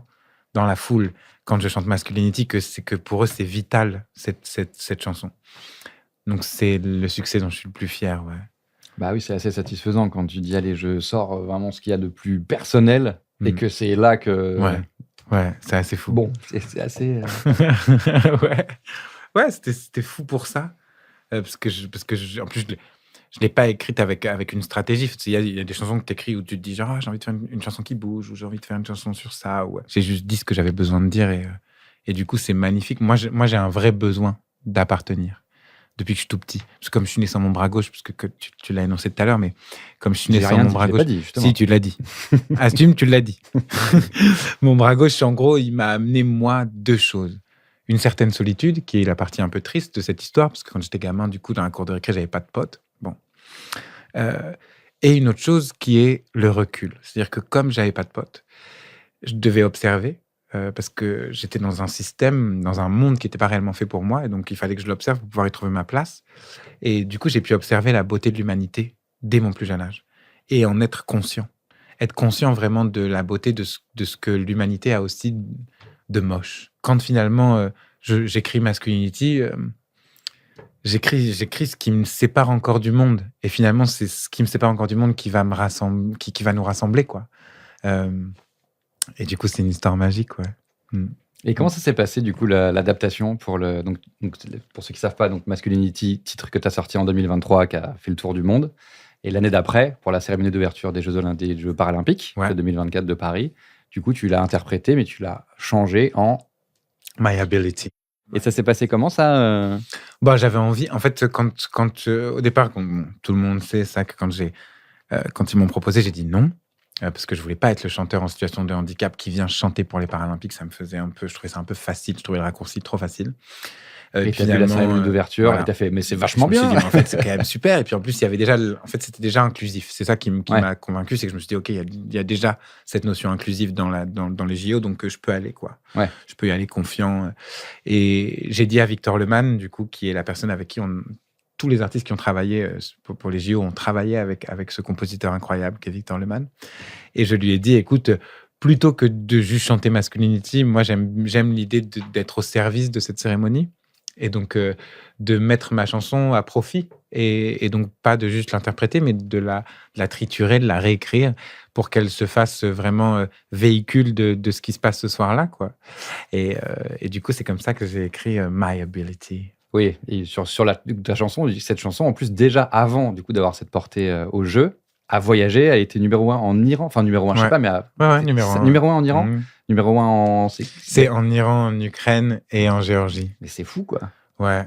dans la foule, quand je chante Masculinity, que pour eux, c'est vital, cette chanson. Donc, c'est le succès dont je suis le plus fier, ouais. Bah oui, c'est assez satisfaisant quand tu dis, allez, je sors vraiment ce qu'il y a de plus personnel, et que c'est là que... Ouais, c'est assez fou. Bon, c'est assez... Ouais, c'était fou pour ça. Parce que en plus, je l'ai pas écrite avec une stratégie. Il y a des chansons que tu écris où tu te dis genre, j'ai envie de faire une chanson qui bouge, ou j'ai envie de faire une chanson sur ça. Ou... J'ai juste dit ce que j'avais besoin de dire. Et du coup, c'est magnifique. Moi, j'ai un vrai besoin d'appartenir depuis que je suis tout petit. Parce que comme je suis né sans mon bras gauche, parce que tu l'as énoncé tout à l'heure, mais comme je suis né sans mon bras gauche... Si, tu l'as dit. Assume, tu l'as dit. Mon bras gauche, en gros, il m'a amené, moi, 2 choses. une certaine solitude, qui est la partie un peu triste de cette histoire, parce que quand j'étais gamin, du coup, dans la cour de récré, j'avais pas de potes. Bon. Euh, et une autre chose qui est le recul. C'est-à-dire que comme j'avais pas de potes, je devais observer, parce que j'étais dans un système, dans un monde qui n'était pas réellement fait pour moi, et donc il fallait que je l'observe pour pouvoir y trouver ma place. Et du coup, j'ai pu observer la beauté de l'humanité dès mon plus jeune âge, et en être conscient. Être conscient vraiment de la beauté de ce que l'humanité a aussi de moche. Quand finalement, j'écris Masculinity, j'écris ce qui me sépare encore du monde. Et finalement, c'est ce qui me sépare encore du monde qui va qui va nous rassembler, quoi. Et du coup, c'est une histoire magique, ouais. Et comment ça s'est passé, du coup, l'adaptation pour pour ceux qui ne savent pas, donc Masculinity, titre que tu as sorti en 2023, qui a fait le tour du monde. Et l'année d'après, pour la cérémonie d'ouverture des Jeux Paralympiques de 2024 de Paris, du coup, tu l'as interprété, mais tu l'as changé en My Ability. Et ça s'est passé comment, ça J'avais envie. En fait, au départ, tout le monde sait ça, que quand ils m'ont proposé, j'ai dit non. Parce que je voulais pas être le chanteur en situation de handicap qui vient chanter pour les Paralympiques. Ça me faisait je trouvais ça un peu facile. Je trouvais le raccourci trop facile. Et tu as vu la cérémonie d'ouverture et tu as fait, mais c'est vachement bien. Je me suis dit, en fait, c'est quand même super. Et puis en plus, il y avait déjà, en fait, c'était déjà inclusif. C'est ça qui m'a convaincu, c'est que je me suis dit, ok, il y a déjà cette notion inclusive dans les JO, donc je peux aller, quoi. Ouais. Je peux y aller confiant. Et j'ai dit à Victor Lemann, du coup, qui est la personne avec qui tous les artistes qui ont travaillé pour les JO ont travaillé avec ce compositeur incroyable qui est Victor Lemann. Et je lui ai dit, écoute, plutôt que de juste chanter Masculinity, moi, j'aime l'idée d'être au service de cette cérémonie. Et donc, de mettre ma chanson à profit. Et donc, pas de juste l'interpréter, mais de la triturer, de la réécrire pour qu'elle se fasse vraiment véhicule de ce qui se passe ce soir-là, quoi. Et du coup, c'est comme ça que j'ai écrit My Ability. Oui, et sur ta chanson, cette chanson, en plus, déjà avant du coup d'avoir cette portée au jeu, a voyagé, elle était numéro 1 en Iran, enfin numéro 1, je sais pas, mais numéro 1 en Iran, numéro 1 en... C'est en Iran, en Ukraine et en Géorgie. Mais c'est fou, quoi. Ouais.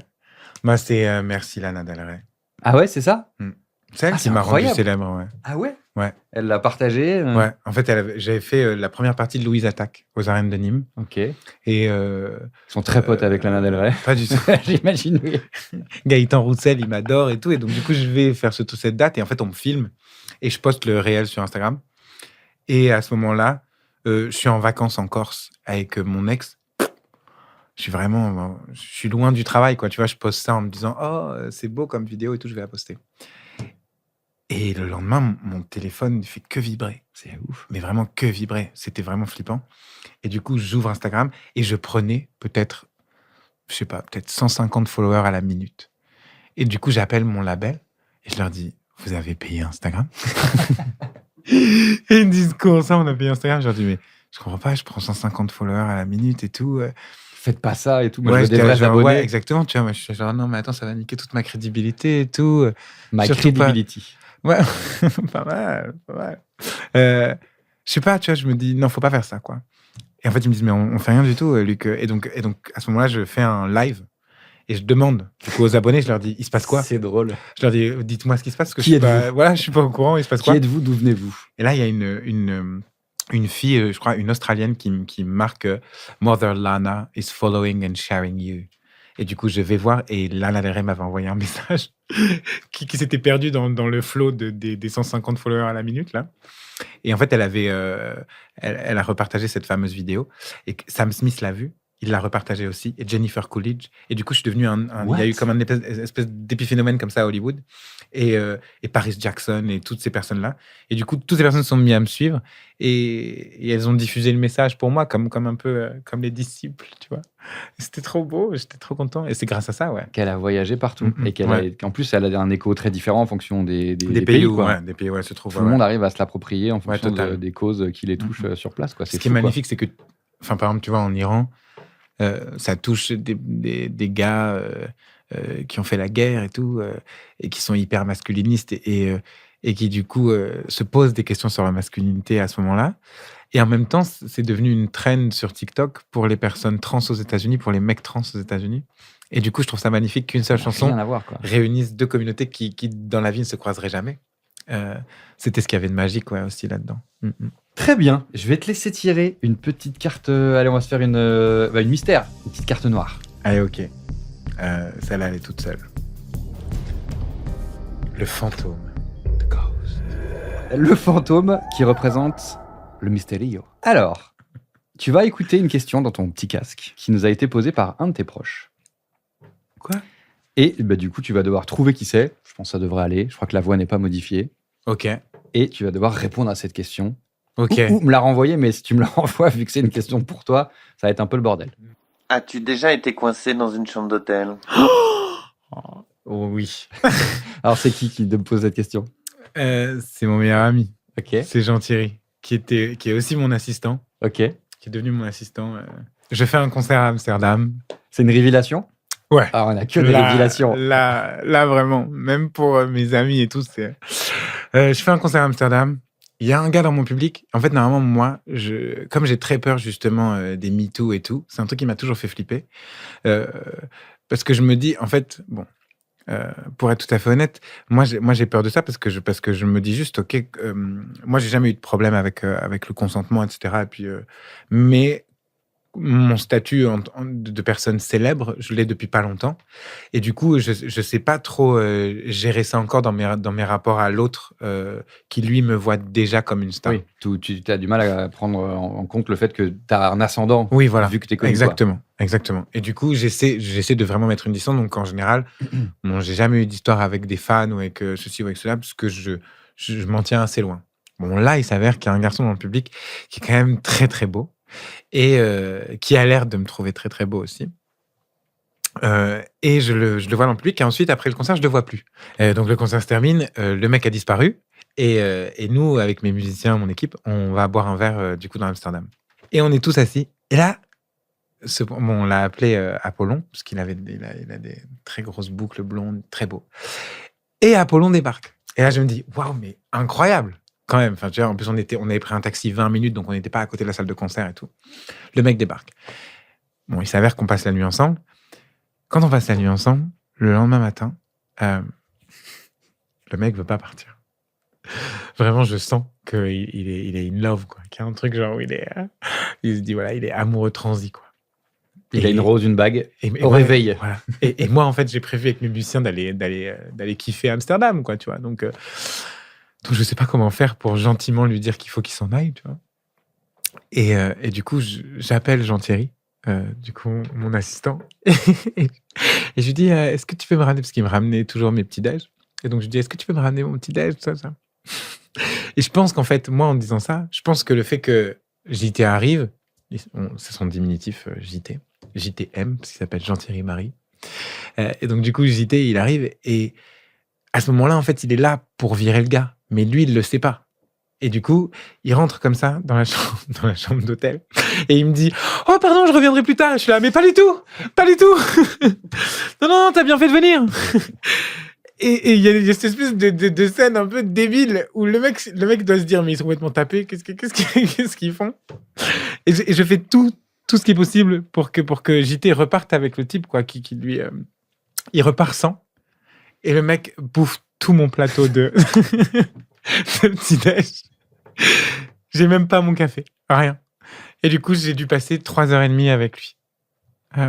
Moi, c'est Merci Lana Del Rey. Ah ouais, c'est ça C'est elle qui m'a rendu célèbre, ouais. Ah ouais? Ouais. Elle l'a partagé Ouais. En fait, j'avais fait la première partie de Louise Attaque aux arènes de Nîmes. Ok. Et ils sont très potes avec Lana Del Rey. Pas du tout. J'imagine, oui. Gaëtan Roussel, il m'adore et tout. Et donc, du coup, je vais faire cette date. Et en fait, on me filme. Et je poste le réel sur Instagram. Et à ce moment-là, je suis en vacances en Corse avec mon ex. Je suis loin du travail, quoi. Tu vois, je poste ça en me disant, oh, c'est beau comme vidéo et tout, je vais la poster. Et le lendemain, mon téléphone ne fait que vibrer. C'est ouf. Mais vraiment que vibrer. C'était vraiment flippant. Et du coup, j'ouvre Instagram et je prenais peut-être 150 followers à la minute. Et du coup, j'appelle mon label et je leur dis, vous avez payé Instagram? Et ils me disent, comment ça, on a payé Instagram? Je leur dis, mais je comprends pas, je prends 150 followers à la minute et tout. Faites pas ça et tout. Moi, ouais, je veux des vrais abonnés. Ouais, exactement. Tu vois, moi, je suis genre, non, mais attends, ça va niquer toute ma crédibilité et tout. My credibility. Ouais, pas mal. Je sais pas, tu vois, je me dis, non, faut pas faire ça, quoi. Et en fait, ils me disent, mais on fait rien du tout, Luc. Et donc, à ce moment-là, je fais un live et je demande du coup aux abonnés, je leur dis, il se passe quoi? C'est drôle. Je leur dis, dites-moi ce qui se passe, parce que je suis pas au courant, il se passe quoi? Qui êtes-vous? D'où venez-vous? Et là, il y a une fille, je crois, une Australienne qui marque Mother Lana is following and sharing you. Et du coup, je vais voir et Lana Del Rey m'avait envoyé un message qui s'était perdu dans le flow des 150 followers à la minute, là. Et en fait, elle a repartagé cette fameuse vidéo. Et Sam Smith l'a vue. Il l'a repartagé aussi. Et Jennifer Coolidge. Et du coup, je suis devenu il y a eu comme une espèce d'épiphénomène comme ça à Hollywood. Et Paris Jackson et toutes ces personnes-là. Et du coup, toutes ces personnes se sont mises à me suivre. Et elles ont diffusé le message pour moi, comme un peu comme les disciples, tu vois. Et c'était trop beau. J'étais trop content. Et c'est grâce à ça, ouais. Qu'elle a voyagé partout. Et qu'en plus, elle a un écho très différent en fonction des pays, quoi. Ouais, des pays, ouais, se trouve. Tout le monde arrive à se l'approprier en fonction des causes qui les touchent sur place, quoi. Ce qui est magnifique, c'est que, par exemple, tu vois, en Iran, ça touche des gars qui ont fait la guerre et tout, et qui sont hyper masculinistes et qui, du coup, se posent des questions sur la masculinité à ce moment-là. Et en même temps, c'est devenu une trend sur TikTok pour les personnes trans aux États-Unis, pour les mecs trans aux États-Unis. Et du coup, je trouve ça magnifique qu'une seule chanson réunisse deux communautés qui, dans la vie, ne se croiseraient jamais. C'était ce qu'il y avait de magique, ouais, aussi là-dedans. Très bien. Je vais te laisser tirer une petite carte. Allez, on va se faire une mystère. Une petite carte noire. Allez, ok. Celle-là, elle est toute seule. Le fantôme. The Ghost. Le fantôme qui représente le Mysterio. Alors, tu vas écouter une question dans ton petit casque qui nous a été posée par un de tes proches. Quoi? Et du coup, tu vas devoir trouver qui c'est. Je pense que ça devrait aller. Je crois que la voix n'est pas modifiée. Ok. Et tu vas devoir répondre à cette question. Ok. Ou me la renvoyer, mais si tu me la renvoies, vu que c'est une question pour toi, ça va être un peu le bordel. As-tu déjà été coincé dans une chambre d'hôtel? Oh, oui. Alors, c'est qui te pose cette question? C'est mon meilleur ami. Ok. C'est Jean-Thierry, qui est aussi mon assistant, Ok. qui est devenu mon assistant. Je fais un concert à Amsterdam. C'est une révélation? Ouais. Alors, on a que des révélations. Là, vraiment, même pour mes amis et tout, c'est... je fais un concert à Amsterdam. Il y a un gars dans mon public. En fait, normalement, moi, comme j'ai très peur, justement, des MeToo et tout, c'est un truc qui m'a toujours fait flipper. Parce que je me dis, en fait, bon, pour être tout à fait honnête, moi j'ai peur de ça parce que je me dis juste, ok, moi, j'ai jamais eu de problème avec le consentement, etc. Et puis, mais mon statut de personne célèbre, je l'ai depuis pas longtemps. Et du coup, je sais pas trop gérer ça encore dans mes rapports à l'autre qui, lui, me voit déjà comme une star. Oui, tu as du mal à prendre en compte le fait que tu as un ascendant. Oui, voilà. Vu que tu es connu. Exactement. Et du coup, j'essaie de vraiment mettre une distance. Donc, en général, bon, j'ai jamais eu d'histoire avec des fans ou avec ceci ou avec cela parce que je m'en tiens assez loin. Bon, là, il s'avère qu'il y a un garçon dans le public qui est quand même très, très beau. Et qui a l'air de me trouver très très beau aussi. Et je le vois dans le public, et ensuite, après le concert, je le vois plus. Donc le concert se termine, le mec a disparu, et nous, avec mes musiciens, mon équipe, on va boire un verre du coup dans Amsterdam. Et on est tous assis, et là, on l'a appelé Apollon, parce qu'il a des très grosses boucles blondes, très beau. Et Apollon débarque. Et là, je me dis, waouh, mais incroyable! Quand même, enfin, tu vois, en plus, on avait pris un taxi 20 minutes, donc on n'était pas à côté de la salle de concert et tout. Le mec débarque. Bon, il s'avère qu'on passe la nuit ensemble. Quand on passe la nuit ensemble, le lendemain matin, le mec veut pas partir. Vraiment, je sens qu'il est in love, quoi. Qu'il y a un truc genre où il se dit, voilà, il est amoureux transi, quoi. Il a une rose, une bague, au ouais, réveil. Voilà. Et moi, en fait, j'ai prévu avec mes musiciens d'aller kiffer Amsterdam, quoi, tu vois. Donc, je sais pas comment faire pour gentiment lui dire qu'il faut qu'il s'en aille, tu vois. Et du coup, j'appelle Jean-Thierry, du coup, mon assistant, et je lui dis, est-ce que tu peux me ramener, parce qu'il me ramenait toujours mes petits déj. Et donc, je lui dis, est-ce que tu peux me ramener mon petit déj, tout ça. Et je pense qu'en fait, moi, en disant ça, je pense que le fait que JT arrive, c'est son diminutif JTM, parce qu'il s'appelle Jean-Thierry Marie. Et donc, du coup, JT, il arrive, et à ce moment-là, en fait, il est là pour virer le gars. Mais lui, il le sait pas. Et du coup, il rentre comme ça dans la chambre d'hôtel. Et il me dit, oh, pardon, je reviendrai plus tard. Je suis là, mais pas du tout. Non, t'as bien fait de venir. Et il y a cette espèce de scène un peu débile où le mec doit se dire, mais ils sont complètement tapés. Qu'est-ce qu'ils font? Et je fais tout ce qui est possible pour que JT reparte avec le type, quoi, qui lui, il repart sans. Et le mec bouffe tout mon plateau de petit-déj. J'ai même pas mon café. Rien. Et du coup, j'ai dû passer 3h30 avec lui.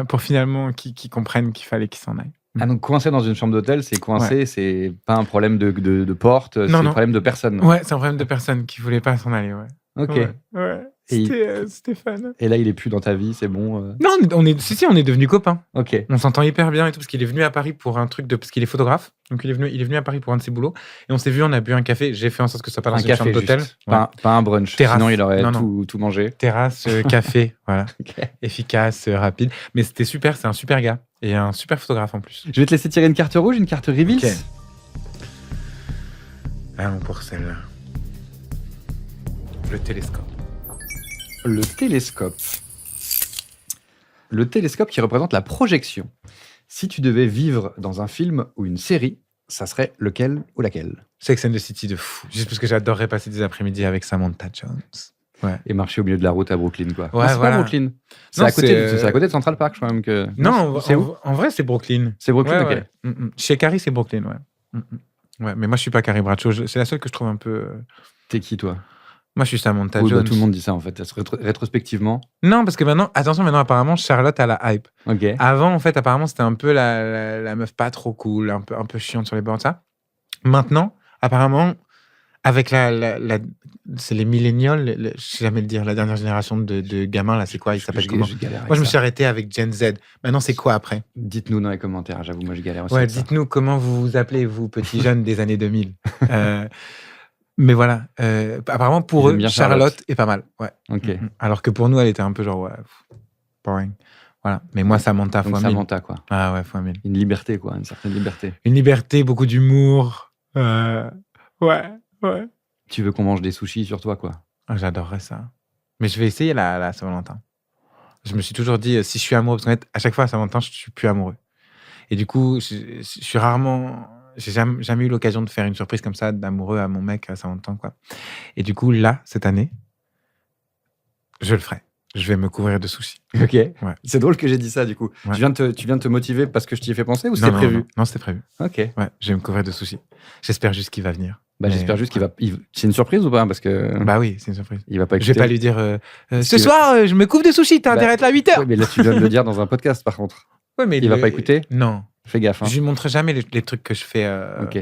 Pour finalement qu'il comprenne qu'il fallait qu'il s'en aille. Ah, donc coincé dans une chambre d'hôtel, c'est coincé, Ouais. C'est pas un problème de porte, c'est un problème de personne. Ouais, c'est un problème de personne qui voulait pas s'en aller, ouais. Ok. Ouais. Et C'était Stéphane. Et là, il est plus dans ta vie, c'est bon. Non, on est devenus copains. Ok. On s'entend hyper bien et tout, parce qu'il est venu à Paris pour un truc parce qu'il est photographe. Donc il est venu à Paris pour un de ses boulots. Et on s'est vu, on a bu un café. J'ai fait en sorte que ce soit pas dans une chambre d'hôtel. Ouais. Pas un brunch. Terrasse. Sinon, il aurait Non. tout mangé. Terrasse, café, voilà. Okay. Efficace, rapide. Mais c'était super, c'est un super gars. Et un super photographe en plus. Je vais te laisser tirer une carte rouge, une carte reveal. Ok. Allons pour celle-là. Le télescope. Le télescope. Le télescope qui représente la projection. Si tu devais vivre dans un film ou une série, ça serait lequel ou laquelle? Sex and the City de fou. Juste parce que j'adorerais passer des après-midi avec Samantha Jones. Ouais. Et marcher au milieu de la route à Brooklyn, quoi. Ouais, c'est voilà. pas Brooklyn. C'est Non, à côté de Central Park, je crois même que. Non, c'est où? en vrai, c'est Brooklyn. C'est Brooklyn, ouais, ok. Ouais. Chez Carrie, c'est Brooklyn, ouais. Ouais, mais moi, je suis pas Carrie Bradshaw. C'est la seule que je trouve un peu. T'es qui, toi? Moi, je suis Samantha Oui, Jones. tout le monde dit ça en fait. Rétrospectivement. Non, parce que maintenant, apparemment, Charlotte a la hype. Ok. Avant, en fait, apparemment, c'était un peu la meuf pas trop cool, un peu chiante sur les bords de ça. Maintenant, apparemment, avec c'est les millénials, je sais jamais le dire, la dernière génération de gamins, là, c'est quoi? Ils s'appellent comment? Moi, je me suis arrêté avec Gen Z. Maintenant, c'est quoi après? Dites-nous dans les commentaires, j'avoue, moi je galère aussi. Ouais, avec ça. dites-nous comment vous vous appelez, vous, petits jeunes des années 2000. Mais voilà, apparemment, pour J'aime eux, bien Charlotte est pas mal. Ouais. Ok. Mhm. Alors que pour nous, elle était un peu genre, ouais, boring. Voilà. Mais moi, Samantha, Donc fois 1000. Samantha, quoi. Ah ouais, fois 1000. Une liberté, quoi. Une certaine liberté. Une liberté, beaucoup d'humour. Ouais. Tu veux qu'on mange des sushis sur toi, quoi. Ah, j'adorerais ça. Mais je vais essayer la Saint-Valentin. Je me suis toujours dit, si je suis amoureux, parce qu'en fait, à chaque fois à Saint-Valentin, je suis plus amoureux. Et du coup, je suis rarement... J'ai jamais eu l'occasion de faire une surprise comme ça d'amoureux à mon mec à Saint-Valentin, quoi. Et du coup, là, cette année, je le ferai. Je vais me couvrir de sushis. Ok. Ouais. C'est drôle que j'ai dit ça, du coup. Ouais. Tu viens de te motiver parce que je t'y ai fait penser ou c'était Non, prévu? Non, c'était prévu. Ok. Ouais, je vais me couvrir de sushis. J'espère juste qu'il va venir. Bah, Mais, j'espère juste qu'il va. C'est une surprise ou pas? Parce que. Bah oui, c'est une surprise. Il va pas Je écouter. vais pas lui dire ce qu'il soir, je me couvre de sushis, t'as Bah, intérêt à être là à 8h. Ouais, mais là, tu viens de le dire dans un podcast, par contre. Ouais, mais Il va pas écouter? Non. Fais gaffe. Hein. Je lui montre jamais les trucs que je fais Ok.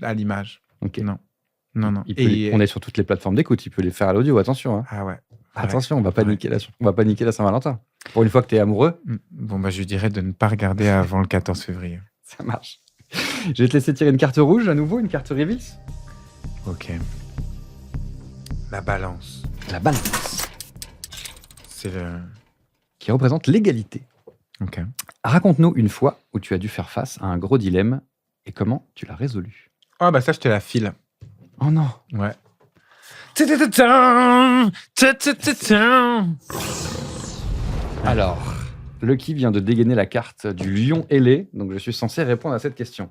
À l'image. Ok. Non. On est sur toutes les plateformes d'écoute. Il peut les faire à l'audio. Attention. Hein. Ah ouais. Attention, on va pas niquer la Saint-Valentin. Pour une fois que t'es amoureux. Bon, bah, je lui dirais de ne pas regarder avant le 14 février. Ça marche. Je vais te laisser tirer une carte rouge à nouveau, une carte Reveals. Ok. La balance. La balance. C'est le... Qui représente l'égalité. Ok. Raconte-nous une fois où tu as dû faire face à un gros dilemme et comment tu l'as résolu. Oh, bah ça, je te la file. Oh non. Ouais. Alors, Lucky vient de dégainer la carte du lion ailé, donc je suis censé répondre à cette question.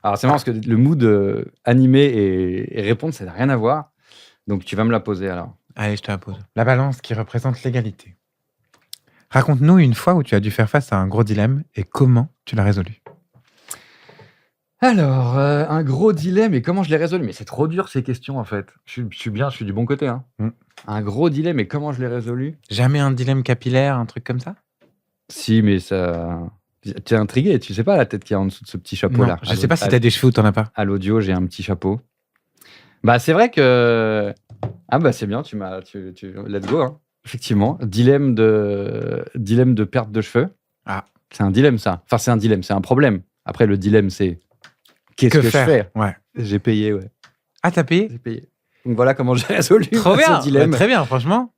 Alors, c'est marrant parce que le mood animé et répondre, ça n'a rien à voir. Donc, tu vas me la poser alors. Allez, je te la pose. La balance qui représente l'égalité. Raconte-nous une fois où tu as dû faire face à un gros dilemme et comment tu l'as résolu. Alors, un gros dilemme et comment je l'ai résolu? Mais c'est trop dur ces questions en fait. Je suis du bon côté. Hein. Un gros dilemme et comment je l'ai résolu? Jamais un dilemme capillaire, un truc comme ça? Si, mais ça... Tu es intrigué, tu sais pas la tête qu'il y a en dessous de ce petit chapeau-là. Je sais pas si t'as des cheveux ou t'en as pas. À l'audio, j'ai un petit chapeau. Bah, c'est vrai que... Ah bah, c'est bien, let's go, hein. Effectivement. Dilemme de perte de cheveux. Ah. C'est un dilemme, ça. Enfin, c'est un dilemme, c'est un problème. Après, le dilemme, c'est... Qu'est-ce que faire? je fais? Ouais. J'ai payé, ouais. Ah, t'as payé? J'ai payé. Donc voilà comment j'ai résolu Trop bien. ce dilemme. Bah, très bien, franchement.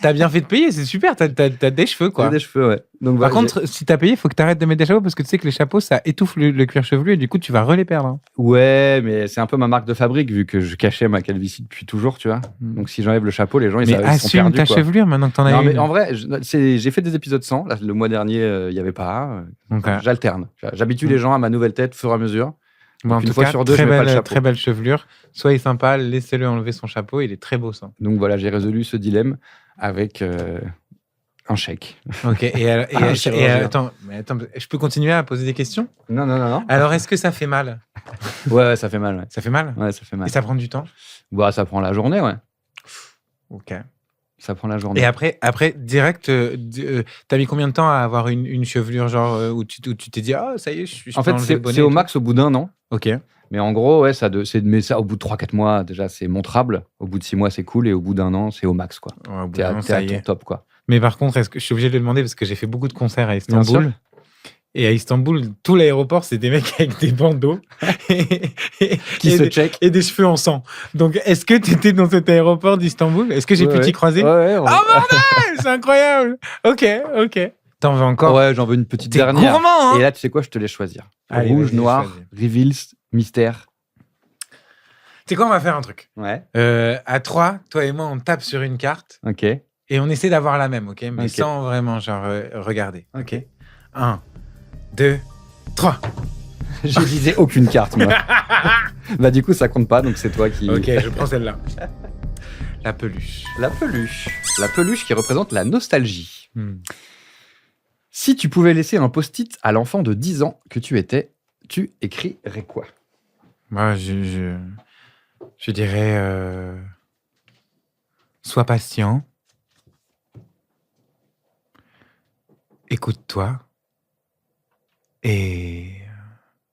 T'as bien fait de payer, c'est super. T'as des cheveux, quoi. J'ai des cheveux, ouais. Donc, Par voilà, contre, si t'as payé, il faut que t'arrêtes de mettre des chapeaux parce que tu sais que les chapeaux, ça étouffe le cuir chevelu et du coup, tu vas les perdre. Hein. Ouais, mais c'est un peu ma marque de fabrique vu que je cachais ma calvitie depuis toujours, tu vois. Donc si j'enlève le chapeau, les gens ils sont assume perdus. Ta quoi. chevelure maintenant que t'en as Non, une. mais en vrai, j'ai fait des épisodes sans. Là, le mois dernier, il n'y avait pas. Okay. J'alterne. J'habitue les gens à ma nouvelle tête au fur et à mesure. Bon, en une tout fois cas, sur deux, je mets pas le chapeau. très belle chevelure. Soyez sympa, laissez-le enlever son chapeau. Il est très beau, ça. Donc voilà, j'ai résolu ce dilemme avec un chèque. Ok. Et attends, je peux continuer à poser des questions? Non. Alors, est-ce que ça fait mal? Ouais, ça fait mal. Ouais. Ça fait mal? Ouais, ça fait mal. Et ça prend du temps? Bah, ça prend la journée, ouais. Ok. Ça prend la journée. Et après direct, t'as mis combien de temps à avoir une chevelure genre où tu t'es dit ah ça y est, je en fait, c'est au max au bout d'un an. Ok. Mais en gros, ouais, mais ça au bout de 3-4 mois, déjà, c'est montrable. Au bout de 6 mois, c'est cool. Et au bout d'un an, c'est au max, quoi. Ouais, au bout t'es d'un an, à ton top, quoi. Mais par contre, est-ce que je suis obligé de le demander parce que j'ai fait beaucoup de concerts à Bien Istanbul. sûr. Et à Istanbul, tout l'aéroport, c'est des mecs avec des bandeaux Qui se check. Et des cheveux en sang. Donc, est-ce que tu étais dans cet aéroport d'Istanbul? Est-ce que j'ai pu t'y croiser? Ouais. Oh bordel, c'est incroyable. Ok. T'en veux encore? Ouais, j'en veux une petite T'es dernière. gourmand, hein. Et là, tu sais quoi, je te laisse choisir. Allez, Rouge, vas-y, noir, choisis. reveals, mystère. Tu sais quoi, on va faire un truc. Ouais. À 3, toi et moi, on tape sur une carte. Ok. Et on essaie d'avoir la même, ok? Mais Ok. sans vraiment, genre, regarder. Ok? 1, 2, 3. Je disais aucune carte, moi. Bah, du coup, ça compte pas, donc c'est toi qui. Ok, je prends celle-là. La peluche. La peluche. La peluche qui représente la nostalgie. Si tu pouvais laisser un post-it à l'enfant de 10 ans que tu étais, tu écrirais quoi? Moi, je dirais sois patient. Écoute-toi. Et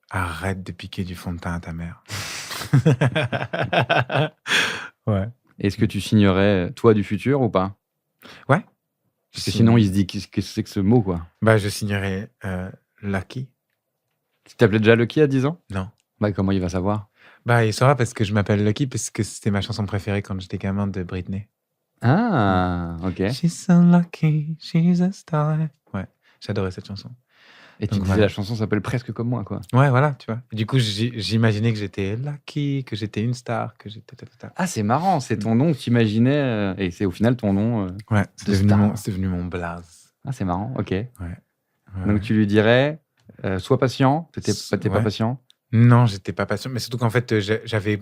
arrête de piquer du fond de teint à ta mère. Ouais. Est-ce que tu signerais toi du futur ou pas? Ouais. Parce que sinon, il se dit qu'est-ce que c'est que ce mot, quoi. Bah, je signerais Lucky. Tu t'appelais déjà Lucky à 10 ans? Non. Bah, comment il va savoir? Bah, il saura parce que je m'appelle Lucky parce que c'était ma chanson préférée quand j'étais gamin de Britney. Ah, ok. She's so lucky, she's a star. Ouais, j'adorais cette chanson. Et tu Donc, disais voilà. la chanson s'appelle presque comme moi, quoi. Ouais, voilà, tu vois. Du coup, j'imaginais que j'étais lucky, que j'étais une star, que j'étais... Ah, c'est marrant, c'est ton nom que tu imaginais, et c'est au final ton nom. Ouais, c'est de devenu mon blaze. Ah, c'est marrant, ok. Ouais. Donc tu lui dirais, sois patient, t'es pas Ouais. patient? Non, j'étais pas patient, mais surtout qu'en fait, j'avais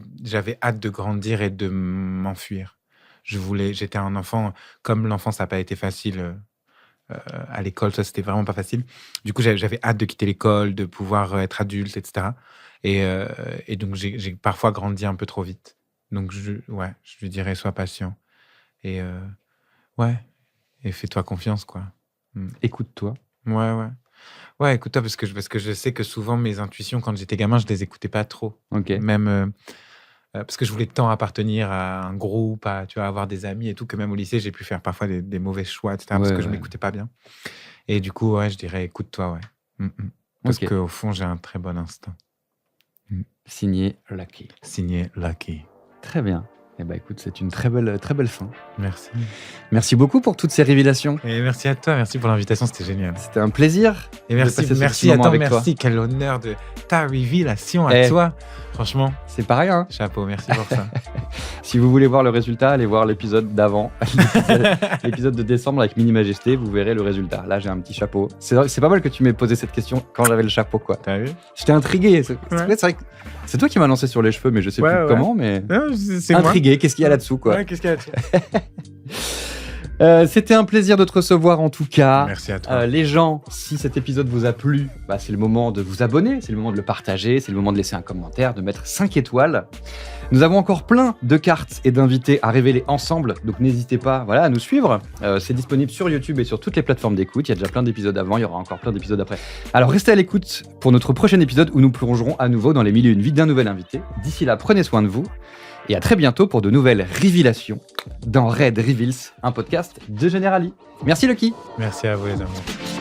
hâte de grandir et de m'enfuir. J'étais un enfant, comme l'enfance n'a pas été facile à l'école, ça c'était vraiment pas facile. Du coup, j'avais hâte de quitter l'école, de pouvoir être adulte, etc. Et donc, j'ai parfois grandi un peu trop vite. Donc, je lui dirais, sois patient. Et ouais, et fais-toi confiance, quoi. Écoute-toi. Ouais. Ouais, écoute-toi, parce que je sais que souvent, mes intuitions, quand j'étais gamin, je les écoutais pas trop. Ok. Même parce que je voulais tant appartenir à un groupe, tu vois, avoir des amis et tout, que même au lycée, j'ai pu faire parfois des mauvais choix, etc., parce que je m'écoutais pas bien. Et du coup, ouais, je dirais, écoute-toi, ouais. Parce Ok. qu'au fond, j'ai un très bon instinct. Signé Lucky. Signé Lucky. Très bien. Eh ben écoute, c'est une très belle fin. Merci. Merci beaucoup pour toutes ces révélations. Et merci à toi, merci pour l'invitation, c'était génial. C'était un plaisir. Et de merci, passer ce petit merci, moment attends, avec toi. merci, quel honneur de ta révélation à toi. Franchement, C'est pas rien. chapeau, merci pour ça. Si vous voulez voir le résultat, allez voir l'épisode d'avant, l'épisode de décembre avec Mini Majesté, vous verrez le résultat. Là, j'ai un petit chapeau. C'est pas mal que tu m'aies posé cette question quand j'avais le chapeau, quoi. T'as vu? J'étais intrigué. C'est vrai que c'est toi qui m'as lancé sur les cheveux, mais je sais plus comment, mais Non, c'est moi. intrigué. Qu'est-ce qu'il y a là-dessous, quoi. Ouais, qu'est-ce qu'il y a là-dessus? C'était un plaisir de te recevoir en tout cas. Merci à toi. Les gens, si cet épisode vous a plu, c'est le moment de vous abonner, c'est le moment de le partager, c'est le moment de laisser un commentaire, de mettre 5 étoiles. Nous avons encore plein de cartes et d'invités à révéler ensemble, donc n'hésitez pas à nous suivre. C'est disponible sur YouTube et sur toutes les plateformes d'écoute. Il y a déjà plein d'épisodes avant, il y aura encore plein d'épisodes après. Alors restez à l'écoute pour notre prochain épisode où nous plongerons à nouveau dans les mille et une vies d'un nouvel invité. D'ici là, prenez soin de vous. Et à très bientôt pour de nouvelles révélations dans Red Reveals, un podcast de Generali. Merci Lucky. Merci à vous les amours.